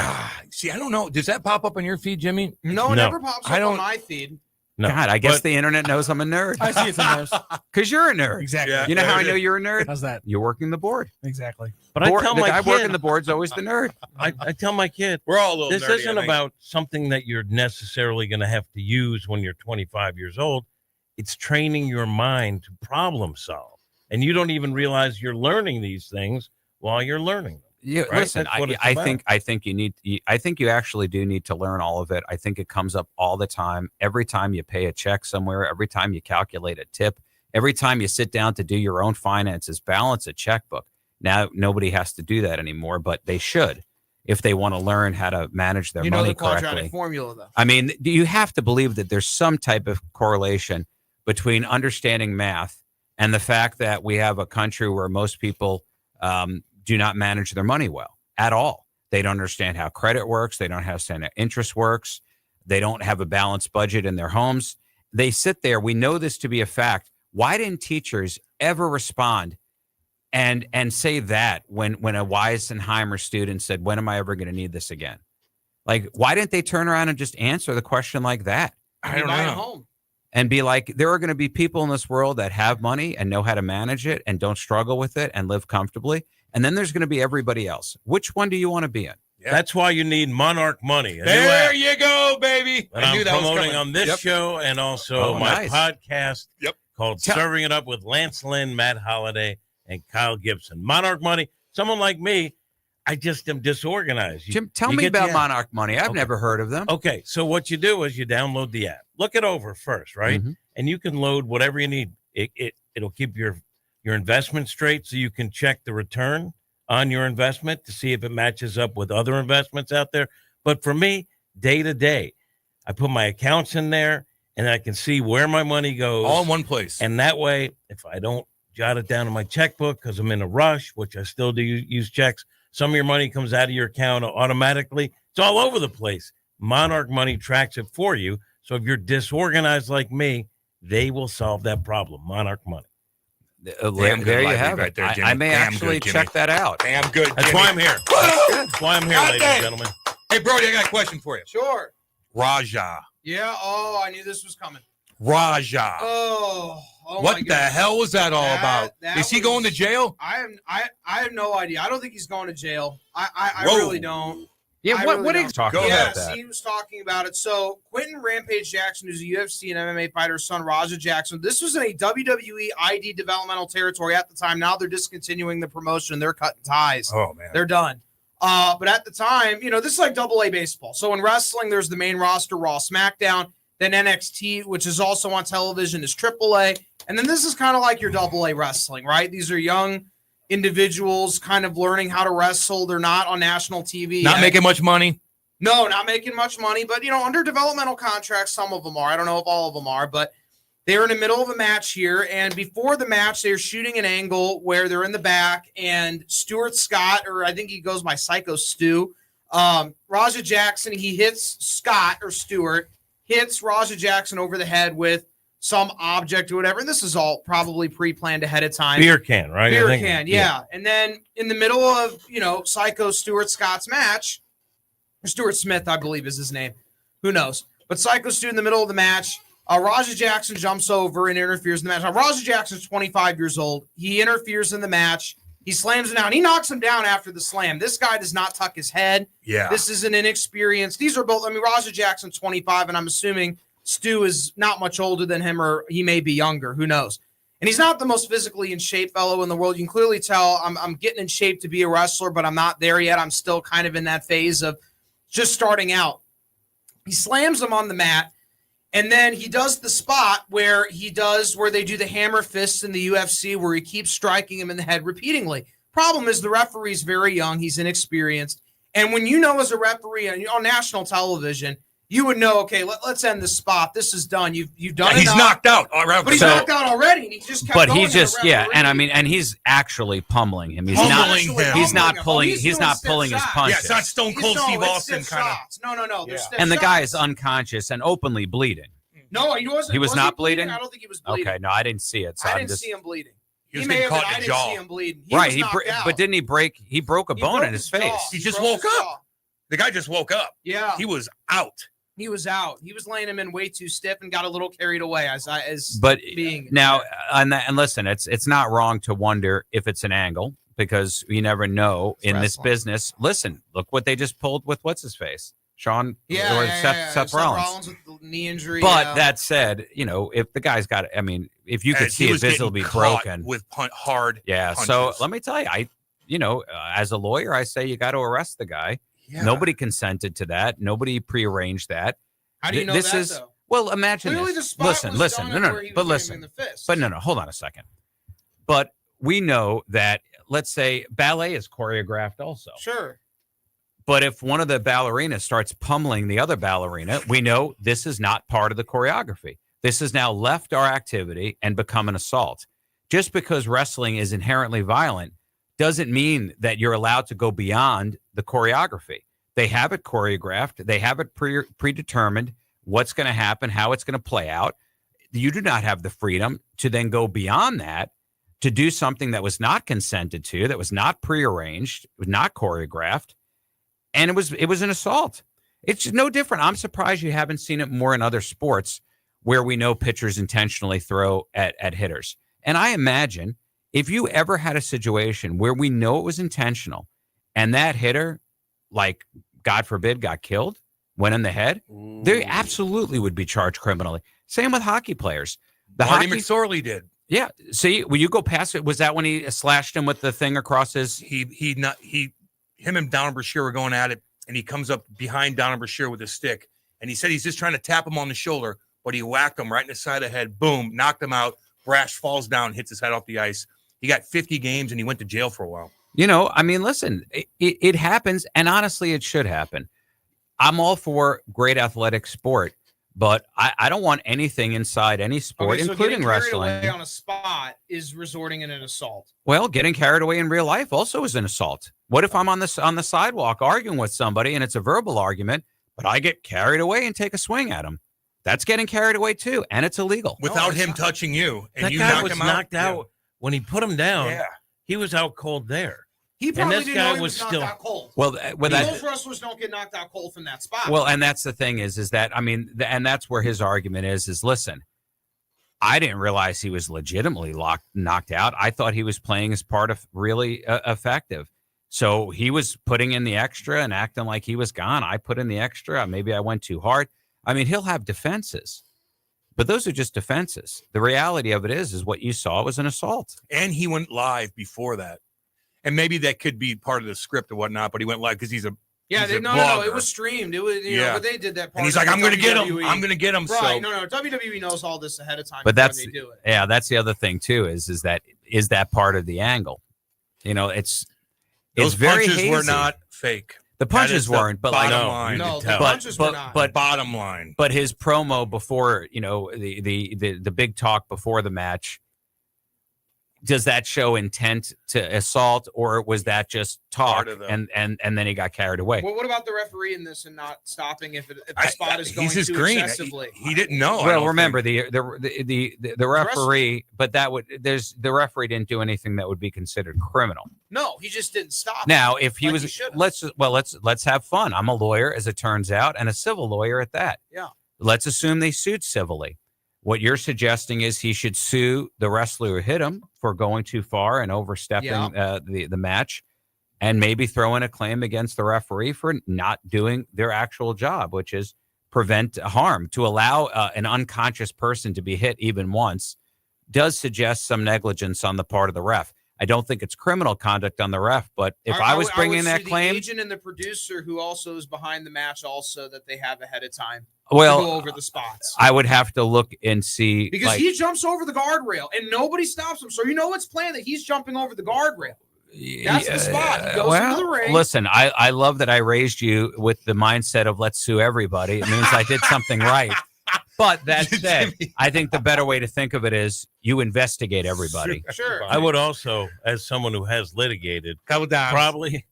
See, I don't know. Does that pop up on your feed, Jimmy? No, it never pops up on my feed. No. God, I guess the internet knows I'm a nerd. I see it sometimes. Because you're a nerd. Exactly. You know how I know you're a nerd? How's that? You're working the board. Exactly. But I Board- tell the my guy kid, working the board's always the nerd. I tell my kid, we're all a little this nerdy, isn't I think. about something that you're necessarily going to have to use when you're 25 years old. It's training your mind to problem solve. And you don't even realize you're learning these things while you're learning them. Yeah, right? listen. That's what it's I about. think you need. I think you actually do need to learn all of it. I think it comes up all the time. Every time you pay a check somewhere, every time you calculate a tip, every time you sit down to do your own finances, balance a checkbook. Now nobody has to do that anymore, but they should if they want to learn how to manage their You know money the quadratic correctly. formula, though. I mean, you have to believe that there's some type of correlation between understanding math and the fact that we have a country where most people do not manage their money well at all. They don't understand how credit works. They don't understand how interest works. They don't have a balanced budget in their homes. They sit there. We know this to be a fact. Why didn't teachers ever respond and say that when a Weisenheimer student said, when am I ever going to need this again? Like, why didn't they turn around and just answer the question like that? I don't Buy a know. home. And be like, there are going to be people in this world that have money and know how to manage it and don't struggle with it and live comfortably. And then there's going to be everybody else. Which one do you want to be in? Yeah. That's why you need Monarch Money. a new There app you go, baby. that I knew I'm that was promoting coming. on this Yep. show and also Oh, my nice. podcast called Tell- Serving It Up with Lance Lynn, Matt Holliday, and Kyle Gibson. Monarch Money, someone like me, I just am disorganized. Jim, tell you me get the about app. Monarch Money. I've never heard of them. Okay, so what you do is you download the app. Look it over first, right? Mhm. And you can load whatever you need. It'll keep your investment straight so you can check the return on your investment to see if it matches up with other investments out there. But for me, day to day, I put my accounts in there and I can see where my money goes. All in one place. And that way, if I don't jot it down in my checkbook because I'm in a rush, which I still do use checks, some of your money comes out of your account automatically. It's all over the place. Monarch Money tracks it for you. So if you're disorganized like me, they will solve that problem. Monarch Money. There you have it. there, Jimmy. I may Damn actually good, Jimmy. check that out. Damn good. That's Jimmy. why I'm here. That's why I'm here, God ladies dang. and gentlemen. Hey, Brody, I got a question for you. Sure. Raja. Yeah. Oh, I knew this was coming. Raja. Oh my what the goodness. hell was that all about? That Is he was- going to jail? I have no idea. I don't think he's going to jail. I Whoa. really don't. Yeah, I what really are you don't. talking Go about ahead. that? He was talking about it. So Quentin Rampage Jackson, who's a UFC and MMA fighter's son, Raja Jackson. This was in a WWE ID developmental territory at the time. Now they're discontinuing the promotion. They're cutting ties. Oh, man. They're done. But at the time, this is like AA baseball. So in wrestling, there's the main roster, Raw, SmackDown. Then NXT, which is also on television, is AAA. And then this is kind of like your AA wrestling, right? These are young individuals kind of learning how to wrestle. They're not on national TV. Not making much money. No, not making much money, but, under developmental contracts, some of them are. I don't know if all of them are, but they're in the middle of a match here. And before the match, they're shooting an angle where they're in the back, and Stuart Scott, or I think he goes by Psycho Stu, Raja Jackson, he hits Scott or Stuart, hits Raja Jackson over the head with some object or whatever. And this is all probably pre-planned ahead of time. Beer can, right? Beer can, yeah. And then in the middle of, Psycho Stuart Scott's match, Stuart Smith, I believe is his name. Who knows? But Psycho Stu in the middle of the match, Raja Jackson jumps over and interferes in the match. Now, Raja Jackson's 25 years old. He interferes in the match. He slams him down. He knocks him down after the slam. This guy does not tuck his head. Yeah. This is an inexperienced. These are both, Raja Jackson's 25, and I'm assuming Stu is not much older than him, or he may be younger. Who knows? And he's not the most physically in shape fellow in the world. You can clearly tell I'm getting in shape to be a wrestler, but I'm not there yet. I'm still kind of in that phase of just starting out. He slams him on the mat, and then he does the spot where they do the hammer fists in the UFC, where he keeps striking him in the head repeatedly. Problem is the referee's very young. He's inexperienced. And when as a referee on national television, you would know, okay, let's end this spot. This is done. You've done it. He's knocked out. But he's knocked out already, and he just kept going. And he's actually pummeling him. He's not pulling his punches. Yeah, it's not Stone Cold Steve Austin kind of. No. And the guy is unconscious and openly bleeding. No, he wasn't. He was not bleeding? I don't think he was bleeding. Okay, no, I didn't see it. So I didn't see him bleeding. He was getting caught in the jaw. I didn't see him bleeding. But didn't he break? He broke a bone in his face. He just woke up. The guy just woke up. Yeah. He was out. He was out. He was laying him in way too stiff and got a little carried away And listen, it's not wrong to wonder if it's an angle, because you never know in this business. Listen, look what they just pulled with what's his face, Seth Rollins with the knee injury. But that said, if the guy's got, if you could see it visibly broken with hard, punches. So let me tell you, as a lawyer, I say you got to arrest the guy. Yeah. Nobody consented to that. Nobody prearranged that. How do you know this that, is though? Well, imagine clearly this. The spot Listen, hold on a second. But we know that, let's say, ballet is choreographed also. Sure. But if one of the ballerinas starts pummeling the other ballerina, we know this is not part of the choreography. This has now left our activity and become an assault. Just because wrestling is inherently violent doesn't mean that you're allowed to go beyond the choreography. They have it choreographed. They have it predetermined what's going to happen, how it's going to play out. You do not have the freedom to then go beyond that, to do something that was not consented to, that was not prearranged, was not choreographed, and it was an assault. It's no different. I'm surprised you haven't seen it more in other sports where we know pitchers intentionally throw at hitters. And I imagine if you ever had a situation where we know it was intentional and that hitter, like, God forbid, got killed, went in the head, they absolutely would be charged criminally. Same with hockey players. Marty McSorley did. Yeah. See, when you go past it, was that when he slashed him with the thing across his? Him and Donald Brashear were going at it, and he comes up behind Donald Brashear with a stick, and he said he's just trying to tap him on the shoulder, but he whacked him right in the side of the head. Boom, knocked him out. Brash falls down, hits his head off the ice. He got 50 games, and he went to jail for a while. Listen, it happens, and honestly, it should happen. I'm all for great athletic sport, but I don't want anything inside any sport, including wrestling. Getting carried away on a spot is resorting in an assault. Well, getting carried away in real life also is an assault. What if I'm on the sidewalk arguing with somebody and it's a verbal argument, but I get carried away and take a swing at him? That's getting carried away too, and it's illegal. Without him touching you, and that you guy knock was him knocked out. Yeah. When he put him down. Yeah. He was out cold there. He probably and this didn't guy know he was knocked still out cold. Most wrestlers don't get knocked out cold from that spot. Well, and that's the thing is that, and that's where his argument is listen, I didn't realize he was legitimately knocked out. I thought he was playing his part of really effective. So he was putting in the extra and acting like he was gone. I put in the extra. Maybe I went too hard. He'll have defenses. But those are just defenses. The reality of it is what you saw was an assault. And he went live before that. And maybe that could be part of the script or whatnot, but he went live because he's a Yeah, He's a no, it blogger. was streamed. It was, you know, but they did that part. And he's like, I'm going to get him. I'm going to get him. Right, So no, WWE knows all this ahead of time. But before that's they do it. yeah, that's the other thing too. Is that part of the angle? You know, it's those very punches were hazy. not fake. The punches weren't, but like bottom line. No, the punches were not. But bottom line. But his promo before, you know, the big talk before the match, does that show intent to assault, or was that just talk and then he got carried away? Well, what about the referee in this and not stopping if the spot is going he's just too green. excessively? He didn't know. Well, remember the referee, but the referee didn't do anything that would be considered criminal. No, he just didn't stop. Now, if he like was, he should've. let's have fun. I'm a lawyer, as it turns out, and a civil lawyer at that. Yeah. Let's assume they sued civilly. What you're suggesting is he should sue the wrestler who hit him for going too far and overstepping the match, and maybe throw in a claim against the referee for not doing their actual job, which is prevent harm. To allow an unconscious person to be hit even once does suggest some negligence on the part of the ref. I don't think it's criminal conduct on the ref, but if I was bringing that claim, the agent and the producer who also is behind the match, also that they have ahead of time. Well, to go over the spots. I would have to look and see, because he jumps over the guardrail and nobody stops him. So you know it's planned that he's jumping over the guardrail. That's the spot. He goes into the ring. Listen, I love that I raised you with the mindset of let's sue everybody. It means I did something right. But that said, I think the better way to think of it is you investigate everybody. Sure. I would also, as someone who has litigated, probably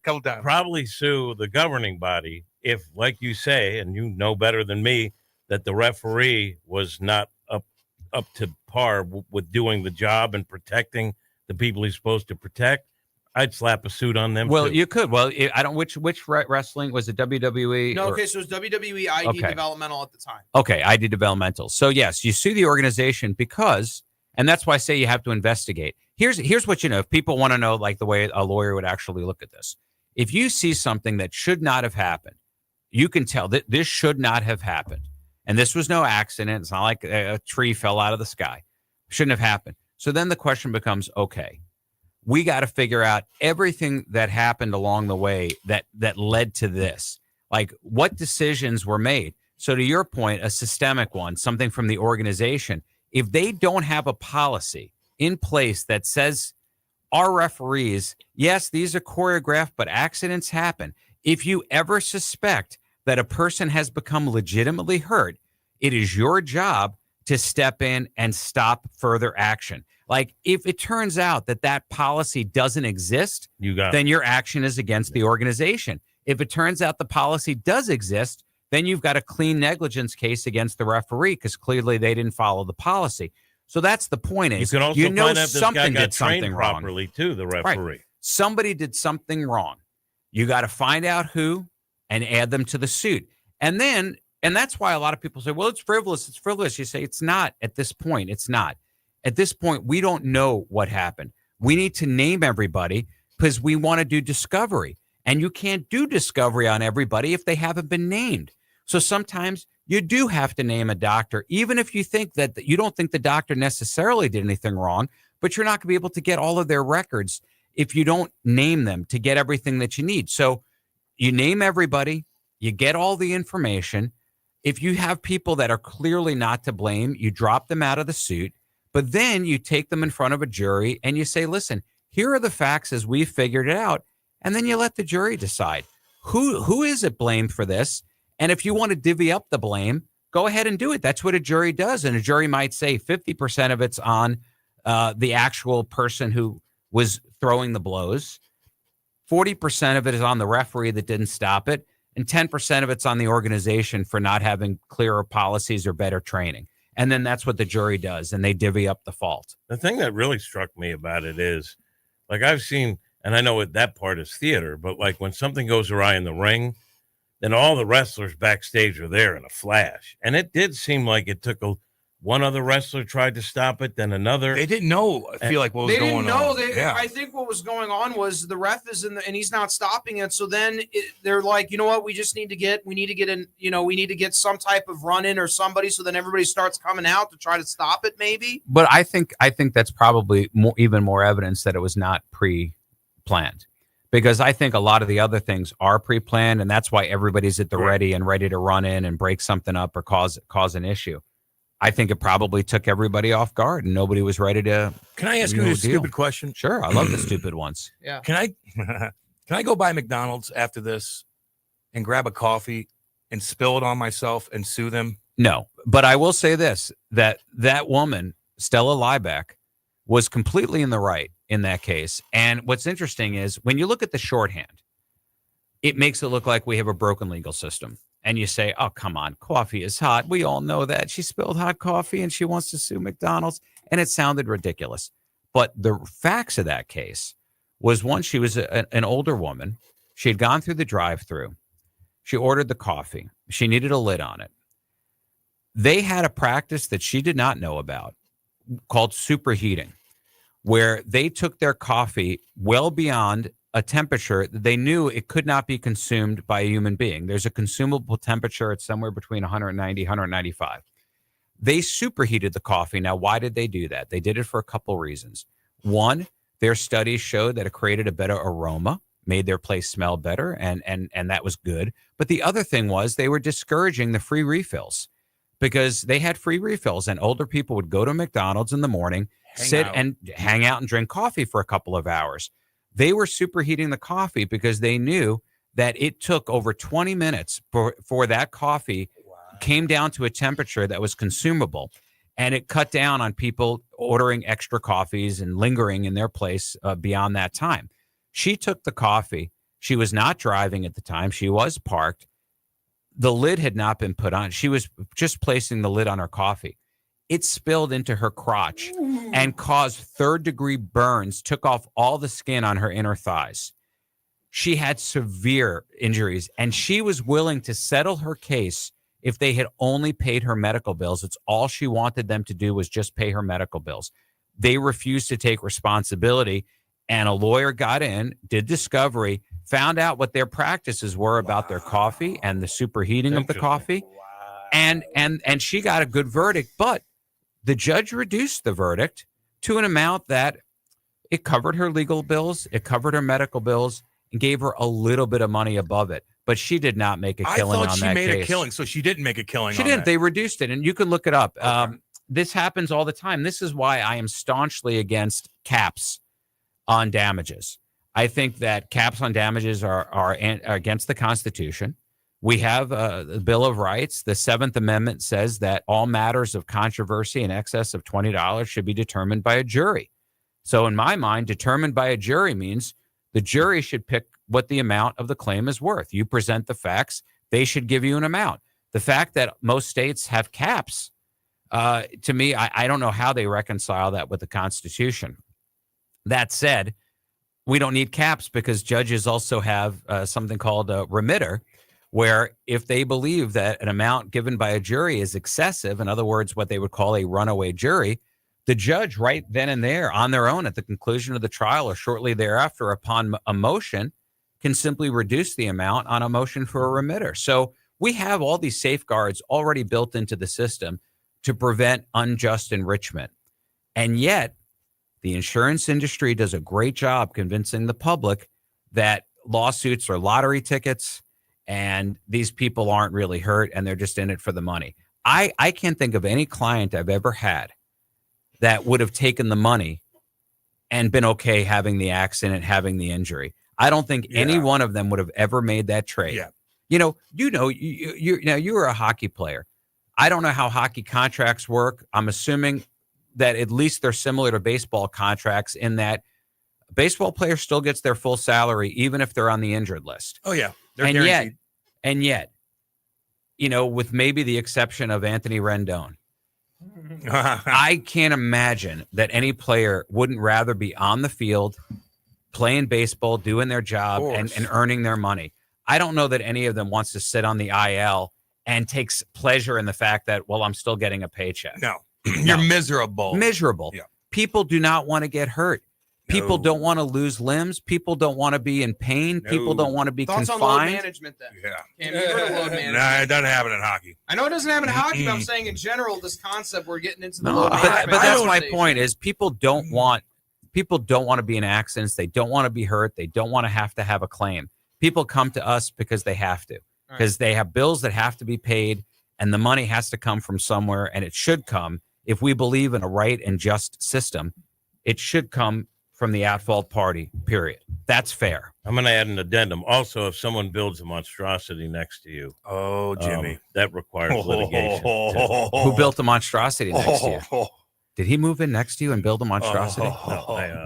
sue the governing body if, like you say, and you know better than me, that the referee was not up to par with doing the job and protecting the people he's supposed to protect. I'd slap a suit on them. Well, too. you could. Well, I don't. Which wrestling was it? WWE? No, or- okay, so it's WWE ID Okay. Developmental at the time. Okay, ID Developmental. So yes, you sue the organization because, and that's why I say you have to investigate. Here's what you know. If people want to know, like the way a lawyer would actually look at this, if you see something that should not have happened, you can tell that this should not have happened, and this was no accident. It's not like a tree fell out of the sky. Shouldn't have happened. So then the question becomes, okay, we got to figure out everything that happened along the way that led to this. Like what decisions were made. So to your point, a systemic one, something from the organization, if they don't have a policy in place that says our referees, yes, these are choreographed, but accidents happen. If you ever suspect that a person has become legitimately hurt, it is your job to step in and stop further action. Like if it turns out that policy doesn't exist, then your action is against the organization. If it turns out the policy does exist, then you've got a clean negligence case against the referee because clearly they didn't follow the policy. So that's the point. Is you can also know find out if this guy got trained something properly wrong. too. The referee. Right. Somebody did something wrong. You got to find out who and add them to the suit. And that's why a lot of people say, well, it's frivolous. It's frivolous. You say it's not at this point. It's not. At this point, we don't know what happened. We need to name everybody because we want to do discovery. And you can't do discovery on everybody if they haven't been named. So sometimes you do have to name a doctor, even if you think that you don't think the doctor necessarily did anything wrong, but you're not going to be able to get all of their records if you don't name them to get everything that you need. So you name everybody, you get all the information. If you have people that are clearly not to blame, you drop them out of the suit. But then you take them in front of a jury and you say, listen, here are the facts as we figured it out. And then you let the jury decide who is at blame for this. And if you want to divvy up the blame, go ahead and do it. That's what a jury does. And a jury might say 50% of it's on the actual person who was throwing the blows. 40% of it is on the referee that didn't stop it. And 10% of it's on the organization for not having clearer policies or better training. And then that's what the jury does, and they divvy up the fault. The thing that really struck me about it is, like I've seen, and I know that part is theater, but like when something goes awry in the ring, then all the wrestlers backstage are there in a flash. And it did seem like it took one other wrestler tried to stop it, then another. They didn't know. I feel like what was They going didn't know. on. I think what was going on was the ref is and he's not stopping it. So then they're like, you know what? We need to get some type of run in or somebody. So then everybody starts coming out to try to stop it. Maybe. But I think that's probably even more evidence that it was not pre-planned, because I think a lot of the other things are pre-planned, and that's why everybody's at the ready and ready to run in and break something up or cause an issue. I think it probably took everybody off guard, and nobody was ready to. Can I ask you a stupid question? Sure, I love the stupid ones. Yeah. Can I go by McDonald's after this and grab a coffee and spill it on myself and sue them? No, but I will say this: that woman, Stella Liebeck, was completely in the right in that case. And what's interesting is when you look at the shorthand, it makes it look like we have a broken legal system. And you say, oh, come on, coffee is hot. We all know that. She spilled hot coffee and she wants to sue McDonald's. And it sounded ridiculous. But the facts of that case was, one, she was an older woman. She had gone through the drive-thru. She ordered the coffee. She needed a lid on it. They had a practice that she did not know about called superheating, where they took their coffee well beyond a temperature that they knew it could not be consumed by a human being. There's a consumable temperature. It's somewhere between 190, 195. They superheated the coffee. Now, why did they do that? They did it for a couple reasons. One, their studies showed that it created a better aroma, made their place smell better, and that was good. But the other thing was they were discouraging the free refills, because they had free refills, and older people would go to McDonald's in the morning, and hang out and drink coffee for a couple of hours. They were superheating the coffee because they knew that it took over 20 minutes for that coffee came down to a temperature that was consumable, and it cut down on people ordering extra coffees and lingering in their place beyond that time. She took the coffee. She was not driving at the time. She was parked. The lid had not been put on. She was just placing the lid on her coffee. It spilled into her crotch and caused third-degree burns, took off all the skin on her inner thighs. She had severe injuries, and she was willing to settle her case if they had only paid her medical bills. It's all she wanted them to do was just pay her medical bills. They refused to take responsibility, and a lawyer got in, did discovery, found out what their practices were about their coffee and the superheating of the coffee, and she got a good verdict. But the judge reduced the verdict to an amount that it covered her legal bills, it covered her medical bills, and gave her a little bit of money above it. But she did not make a killing on that case. I thought she made a killing, so she didn't make a killing. She didn't. They reduced it, and you can look it up. Okay. This happens all the time. This is why I am staunchly against caps on damages. I think that caps on damages are against the Constitution. We have the Bill of Rights. The 7th Amendment says that all matters of controversy in excess of $20 should be determined by a jury. So in my mind, determined by a jury means the jury should pick what the amount of the claim is worth. You present the facts. They should give you an amount. The fact that most states have caps, to me, I don't know how they reconcile that with the Constitution. That said, we don't need caps because judges also have something called a remitter, where if they believe that an amount given by a jury is excessive, in other words, what they would call a runaway jury, the judge right then and there on their own at the conclusion of the trial or shortly thereafter upon a motion can simply reduce the amount on a motion for a remitter. So we have all these safeguards already built into the system to prevent unjust enrichment. And yet the insurance industry does a great job convincing the public that lawsuits are lottery tickets and these people aren't really hurt and they're just in it for the money. I can't think of any client I've ever had that would have taken the money and been okay having the accident, having the injury. I don't think any one of them would have ever made that trade. Yeah. You were a hockey player. I don't know how hockey contracts work. I'm assuming that at least they're similar to baseball contracts in that a baseball player still gets their full salary even if they're on the injured list. Oh yeah. And yet, with maybe the exception of Anthony Rendon, I can't imagine that any player wouldn't rather be on the field, playing baseball, doing their job, and earning their money. I don't know that any of them wants to sit on the IL and takes pleasure in the fact that, well, I'm still getting a paycheck. No, you're miserable. Miserable. Yeah. People do not want to get hurt. People don't want to lose limbs. People don't want to be in pain. People don't want to be Thoughts confined. on load management then? Yeah. Cam, you've heard of load management. Nah, it doesn't happen in hockey. I know it doesn't happen in hockey, but I'm saying in general, this concept we're getting into the No, load management. but that's my point is people don't want People don't want to be in accidents. They don't want to be hurt. They don't want to have a claim. People come to us because they have to, because they have bills that have to be paid, and the money has to come from somewhere, and it should come. If we believe in a right and just system, it should come from the at-fault party, period. That's fair. I'm going to add an addendum. Also, if someone builds a monstrosity next to you, oh, Jimmy, that requires litigation. Who built the monstrosity next to you? Did he move in next to you and build a monstrosity? No.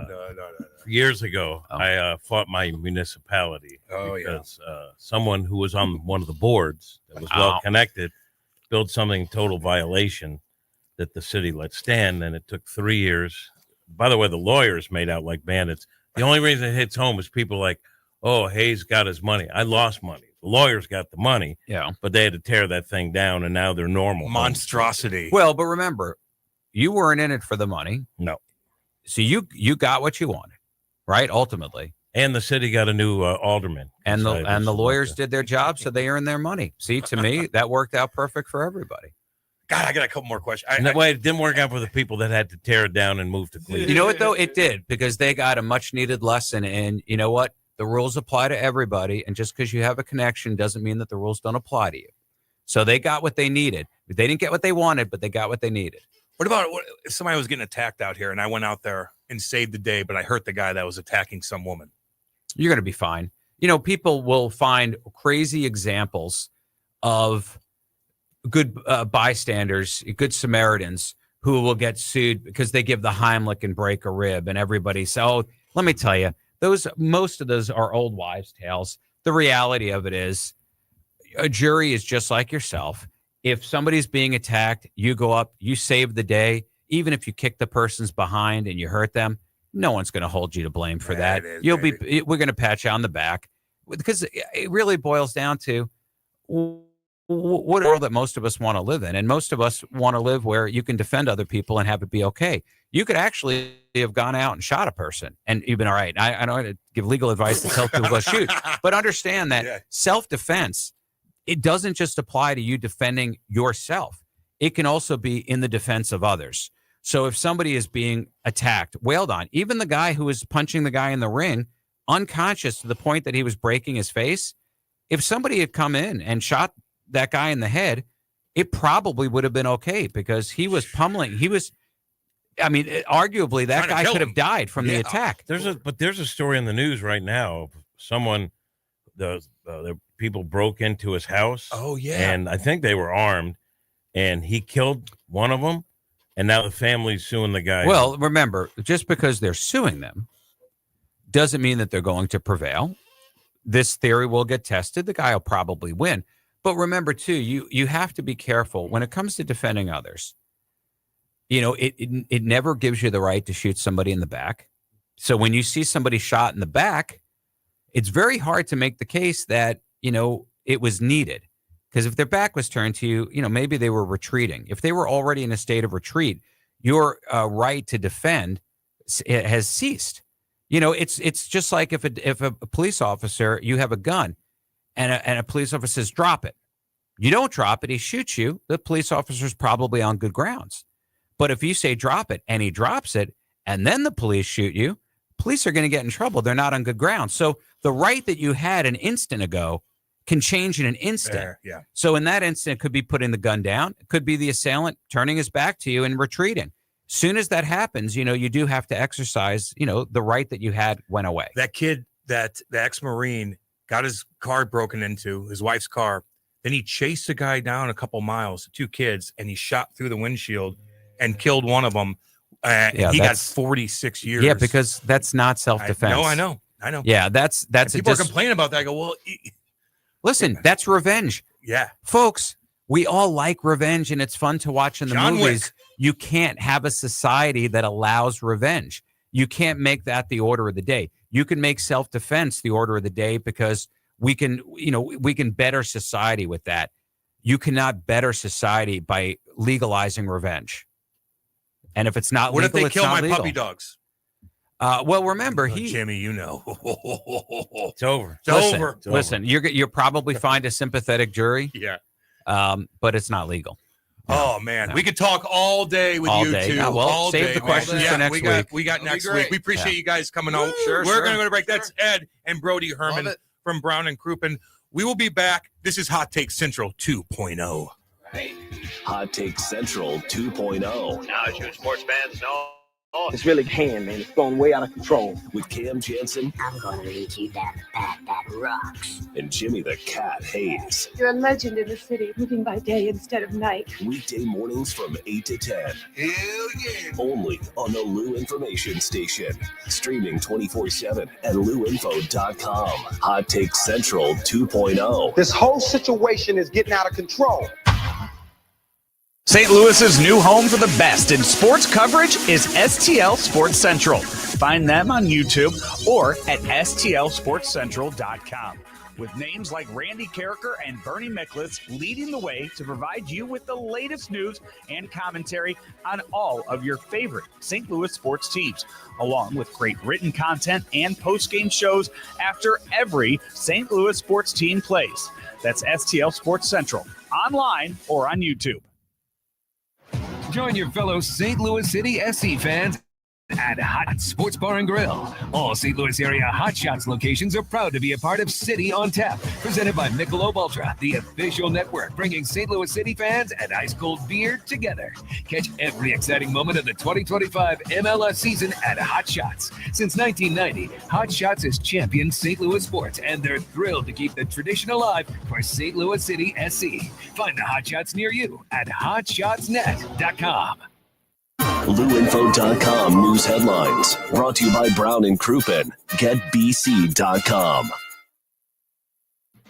Years ago, I fought my municipality because someone who was on one of the boards that was well connected built something total violation that the city let stand, and it took 3 years. By the way, the lawyers made out like bandits. The only reason it hits home is people like, oh, Hayes got his money. I lost money. The lawyers got the money, but they had to tear that thing down, and now they're normal. Monstrosity. Well, but remember, you weren't in it for the money. No. So you got what you wanted, right? Ultimately. And the city got a new alderman. And the lawyers did their job, so they earned their money. See, to me, that worked out perfect for everybody. God, I got a couple more questions. It didn't work out for the people that had to tear it down and move to Cleveland. You know what, though? It did, because they got a much-needed lesson. And you know what? The rules apply to everybody. And just because you have a connection doesn't mean that the rules don't apply to you. So they got what they needed. They didn't get what they wanted, but they got what they needed. What about if somebody was getting attacked out here and I went out there and saved the day, but I hurt the guy that was attacking some woman? You're going to be fine. You know, people will find crazy examples of good bystanders, good Samaritans who will get sued because they give the Heimlich and break a rib, and everybody says, oh, let me tell you, most of those are old wives' tales. The reality of it is a jury is just like yourself. If somebody's being attacked, you go up, you save the day. Even if you kick the person's behind and you hurt them, no one's going to hold you to blame for that. We're going to pat you on the back, because it really boils down to what world that most of us want to live in. And most of us want to live where you can defend other people and have it be okay. You could actually have gone out and shot a person and you've been all right. I don't want to give legal advice to tell people to go shoot, but understand that self-defense, it doesn't just apply to you defending yourself. It can also be in the defense of others. So if somebody is being attacked, wailed on, even the guy who was punching the guy in the ring, unconscious to the point that he was breaking his face, if somebody had come in and shot that guy in the head, it probably would have been okay, because he was pummeling. Arguably that guy could have died from the attack. There's a story in the news right now of someone, the people broke into his house. Oh, yeah. And I think they were armed, and he killed one of them, and now the family's suing the guy. Well, remember, just because they're suing them doesn't mean that they're going to prevail. This theory will get tested. The guy will probably win. But remember, too, you have to be careful when it comes to defending others. You know, it never gives you the right to shoot somebody in the back. So when you see somebody shot in the back, it's very hard to make the case that, you know, it was needed. Because if their back was turned to you, you know, maybe they were retreating. If they were already in a state of retreat, your right to defend has ceased. You know, it's just like if a police officer, you have a gun, and a police officer says, drop it. You don't drop it, he shoots you. The police officer's probably on good grounds. But if you say drop it and he drops it and then the police shoot you, police are going to get in trouble. They're not on good grounds. So the right that you had an instant ago can change in an instant. Yeah. So in that instant, it could be putting the gun down. It could be the assailant turning his back to you and retreating. Soon as that happens, you know, you do have to exercise, you know, the right that you had went away. That kid, the ex-Marine, got his car broken into, his wife's car. Then he chased a guy down a couple miles, 2 kids, and he shot through the windshield and killed one of them. He got 46 years. Yeah, because that's not self-defense. I know. Yeah, that's people are complaining about that. I go, well, listen, that's revenge. Yeah, folks, we all like revenge, and it's fun to watch in the John movies. Wick. You can't have a society that allows revenge. You can't make that the order of the day. You can make self-defense the order of the day, because we can better society with that. You cannot better society by legalizing revenge. And if it's not what legal, if they it's kill not my legal. puppy dogs? Well, remember, Jimmy, you know, it's over. Listen, you're probably find a sympathetic jury. Yeah. But it's not legal. Oh man, we could talk all day with All you day. two. Yeah, well, all save day. the questions for next week. We got next great. week. We appreciate you guys coming on. Sure, We're going to go to break. That's Ed and Brody Herman Love it. from Brown and Crouppen. We will be back. This is Hot Take Central 2.0. Hot Take Central 2.0. Now, as you sports fans know, It's really hand, man. It's going way out of control. With Cam Jansen. I'm gonna lead you down the path that rocks. And Jimmy the Cat Hayes. You're a legend in the city, living by day instead of night. Weekday mornings from 8 to 10. Hell yeah. Only on the Lou Information Station. Streaming 24/7 at louinfo.com. Hot Take Central 2.0. This whole situation is getting out of control. St. Louis's new home for the best in sports coverage is STL Sports Central. Find them on YouTube or at stlsportscentral.com. With names like Randy Carricker and Bernie Miklitz leading the way to provide you with the latest news and commentary on all of your favorite St. Louis sports teams, along with great written content and post-game shows after every St. Louis sports team plays. That's STL Sports Central, online or on YouTube. Join your fellow St. Louis City SC fans at Hot Sports Bar and Grill. All St. Louis area Hot Shots locations are proud to be a part of City on Tap, presented by Michelob Ultra, the official network bringing St. Louis City fans and ice cold beer together. Catch every exciting moment of the 2025 MLS season at Hot Shots. Since 1990, Hot Shots has championed St. Louis sports, and they're thrilled to keep the tradition alive for St. Louis City SC. Find the Hot Shots near you at hotshotsnet.com. LouInfo.com news headlines. Brought to you by Brown and Crouppen. GetBC.com.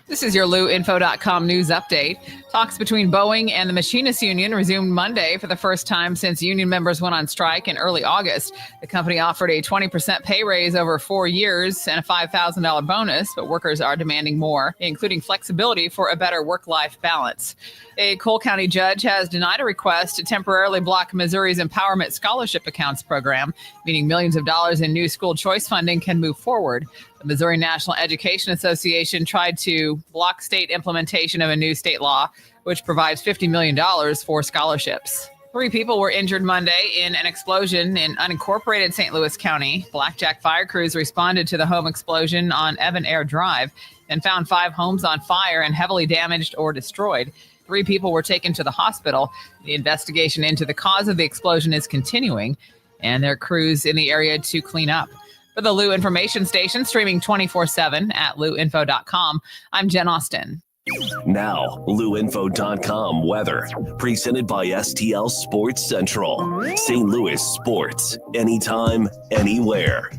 This is your LouInfo.com news update. Talks between Boeing and the Machinists Union resumed Monday for the first time since union members went on strike in early August. The company offered a 20% pay raise over 4 years and a $5,000 bonus, but workers are demanding more, including flexibility for a better work-life balance. A Cole County judge has denied a request to temporarily block Missouri's Empowerment Scholarship Accounts program, meaning millions of dollars in new school choice funding can move forward. The Missouri National Education Association tried to block state implementation of a new state law, which provides $50 million for scholarships. 3 people were injured Monday in an explosion in unincorporated St. Louis County. Blackjack fire crews responded to the home explosion on Evan Air Drive and found 5 homes on fire and heavily damaged or destroyed. 3 people were taken to the hospital. The investigation into the cause of the explosion is continuing, and there are crews in the area to clean up. For the Lou Information Station, streaming 24/7 at louinfo.com, I'm Jen Austin. Now, LouInfo.com weather. Presented by STL Sports Central. St. Louis sports. Anytime, anywhere.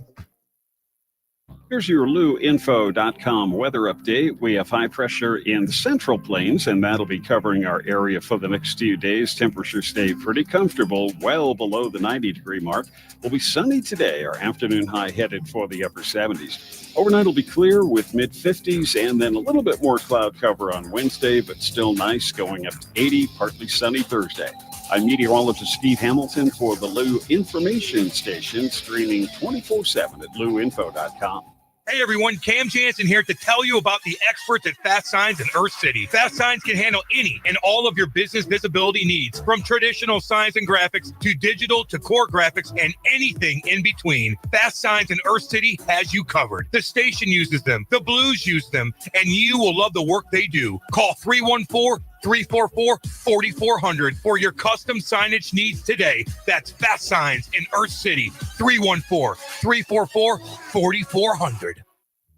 Here's your LouInfo.com weather update. We have high pressure in the Central Plains, and that'll be covering our area for the next few days. Temperatures stay pretty comfortable, well below the 90-degree mark. Will be sunny today. Our afternoon high headed for the upper 70s. Overnight will be clear with mid-50s, and then a little bit more cloud cover on Wednesday, but still nice, going up to 80, partly sunny Thursday. I'm meteorologist Steve Hamilton for the Lou Information Station, streaming 24/7 at louinfo.com. Hey everyone, Cam Jansen here to tell you about the experts at Fast Signs in Earth City. Fast Signs can handle any and all of your business visibility needs, from traditional signs and graphics to digital to core graphics and anything in between. Fast Signs in Earth City has you covered. The station uses them, the Blues use them, and you will love the work they do. Call 314-344-4400 for your custom signage needs today. That's Fast Signs in Earth City, 314-344-4400.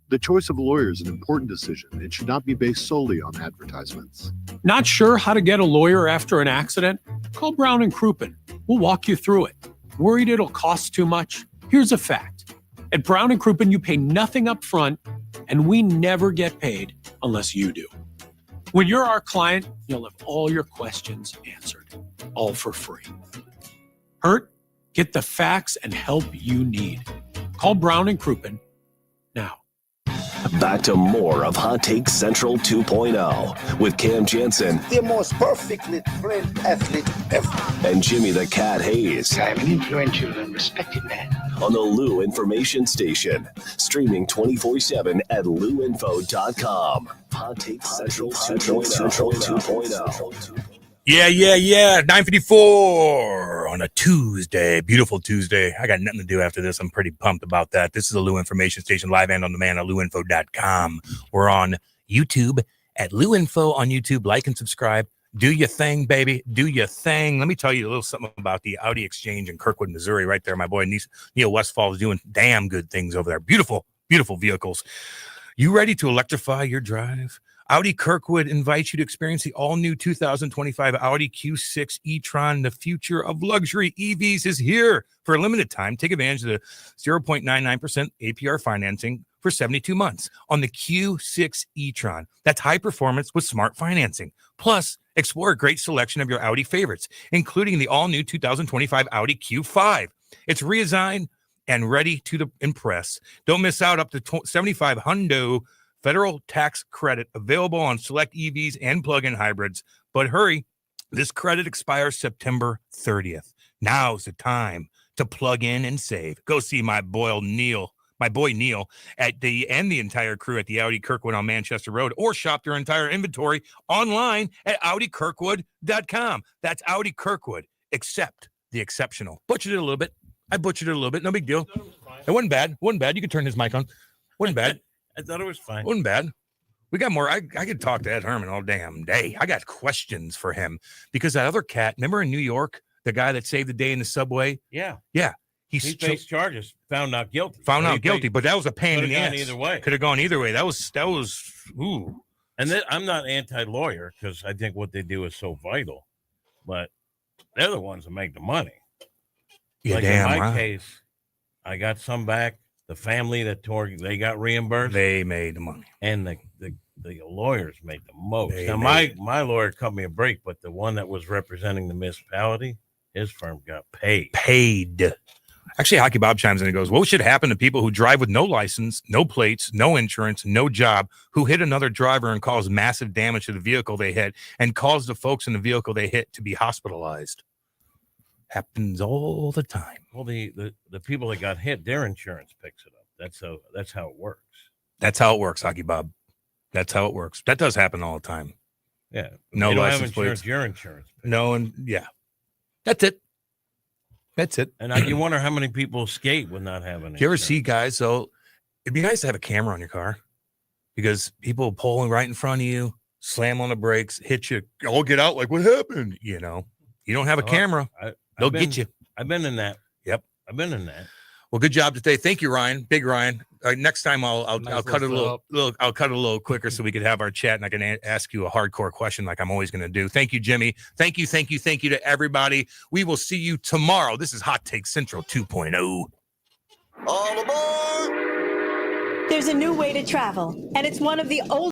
The choice of a lawyer is an important decision. It should not be based solely on advertisements. Not sure how to get a lawyer after an accident? Call Brown and Crouppen. We'll walk you through it. Worried it'll cost too much? Here's a fact. At Brown and Crouppen, you pay nothing up front, and we never get paid unless you do. When you're our client, you'll have all your questions answered, all for free. Hurt? Get the facts and help you need. Call Brown and Crouppen now. Back to more of Hot Take Central 2.0 with Cam Jansen. The most perfectly trained athlete ever. And Jimmy the Cat Hayes. I'm an influential and respected man. On the Lou Information Station. Streaming 24/7 at louinfo.com. Hot Take Central 2.0. Yeah. 9:54 on a Tuesday. Beautiful Tuesday. I got nothing to do after this. I'm pretty pumped about that. This is the Lou Information Station, live and on demand at louinfo.com. We're on YouTube at Lou Info on YouTube. Like and subscribe. Do your thing, baby. Do your thing. Let me tell you a little something about the Audi Exchange in Kirkwood, Missouri, right there. My boy Neil Westfall is doing damn good things over there. Beautiful, beautiful vehicles. You ready to electrify your drive? Audi Kirkwood invites you to experience the all-new 2025 Audi Q6 e-tron. The future of luxury EVs is here. For a limited time, take advantage of the 0.99% APR financing for 72 months on the Q6 e-tron. That's high performance with smart financing. Plus, explore a great selection of your Audi favorites, including the all-new 2025 Audi Q5. It's redesigned and ready to impress. Don't miss out. Up to $7,500 federal tax credit available on select EVs and plug-in hybrids. But hurry, this credit expires September 30th. Now's the time to plug in and save. Go see my boy Neil and the entire crew at the Audi Kirkwood on Manchester Road, or shop their entire inventory online at audikirkwood.com. That's Audi Kirkwood. Accept the exceptional. Butchered it a little bit. I butchered it a little bit. No big deal. It wasn't bad. You could turn his mic on. Wasn't bad. I thought it was fine. Wasn't bad. We got more. I could talk to Ed Herman all damn day. I got questions for him because that other cat, remember in New York, the guy that saved the day in the subway? Yeah. He faced charges, found not guilty. But that was a pain in the ass. Either way. Could have gone either way. That was ooh. And then, I'm not anti-lawyer because I think what they do is so vital, but they're the ones that make the money. Yeah, like damn in my right. case, I got some back. The family that they got reimbursed. They made the money. And the lawyers made the most. Now, my lawyer cut me a break, but the one that was representing the municipality, his firm got paid. Actually, Hockey Bob chimes in and goes, what should happen to people who drive with no license, no plates, no insurance, no job, who hit another driver and cause massive damage to the vehicle they hit and cause the folks in the vehicle they hit to be hospitalized? Happens all the time. Well, the people that got hit, their insurance picks it up. That's how it works. That's how it works, Hockey Bob. That's how it works. That does happen all the time. Yeah. No you don't license have insurance, plates. your insurance. No, and yeah. That's it. And you wonder how many people skate with not having it. You ever see guys? So it'd be nice to have a camera on your car because people pull right in front of you, slam on the brakes, hit you, all get out like, what happened? You know, you don't have a camera. They'll get you. I've been in that. Yep. I've been in that. Well, good job today. Thank you, Ryan. Big Ryan. Next time I'll cut it a little. I'll cut it a little quicker so we could have our chat and I can ask you a hardcore question like I'm always going to do. Thank you, Jimmy. Thank you to everybody. We will see you tomorrow. This is Hot Take Central 2.0. All aboard! There's a new way to travel, and it's one of the old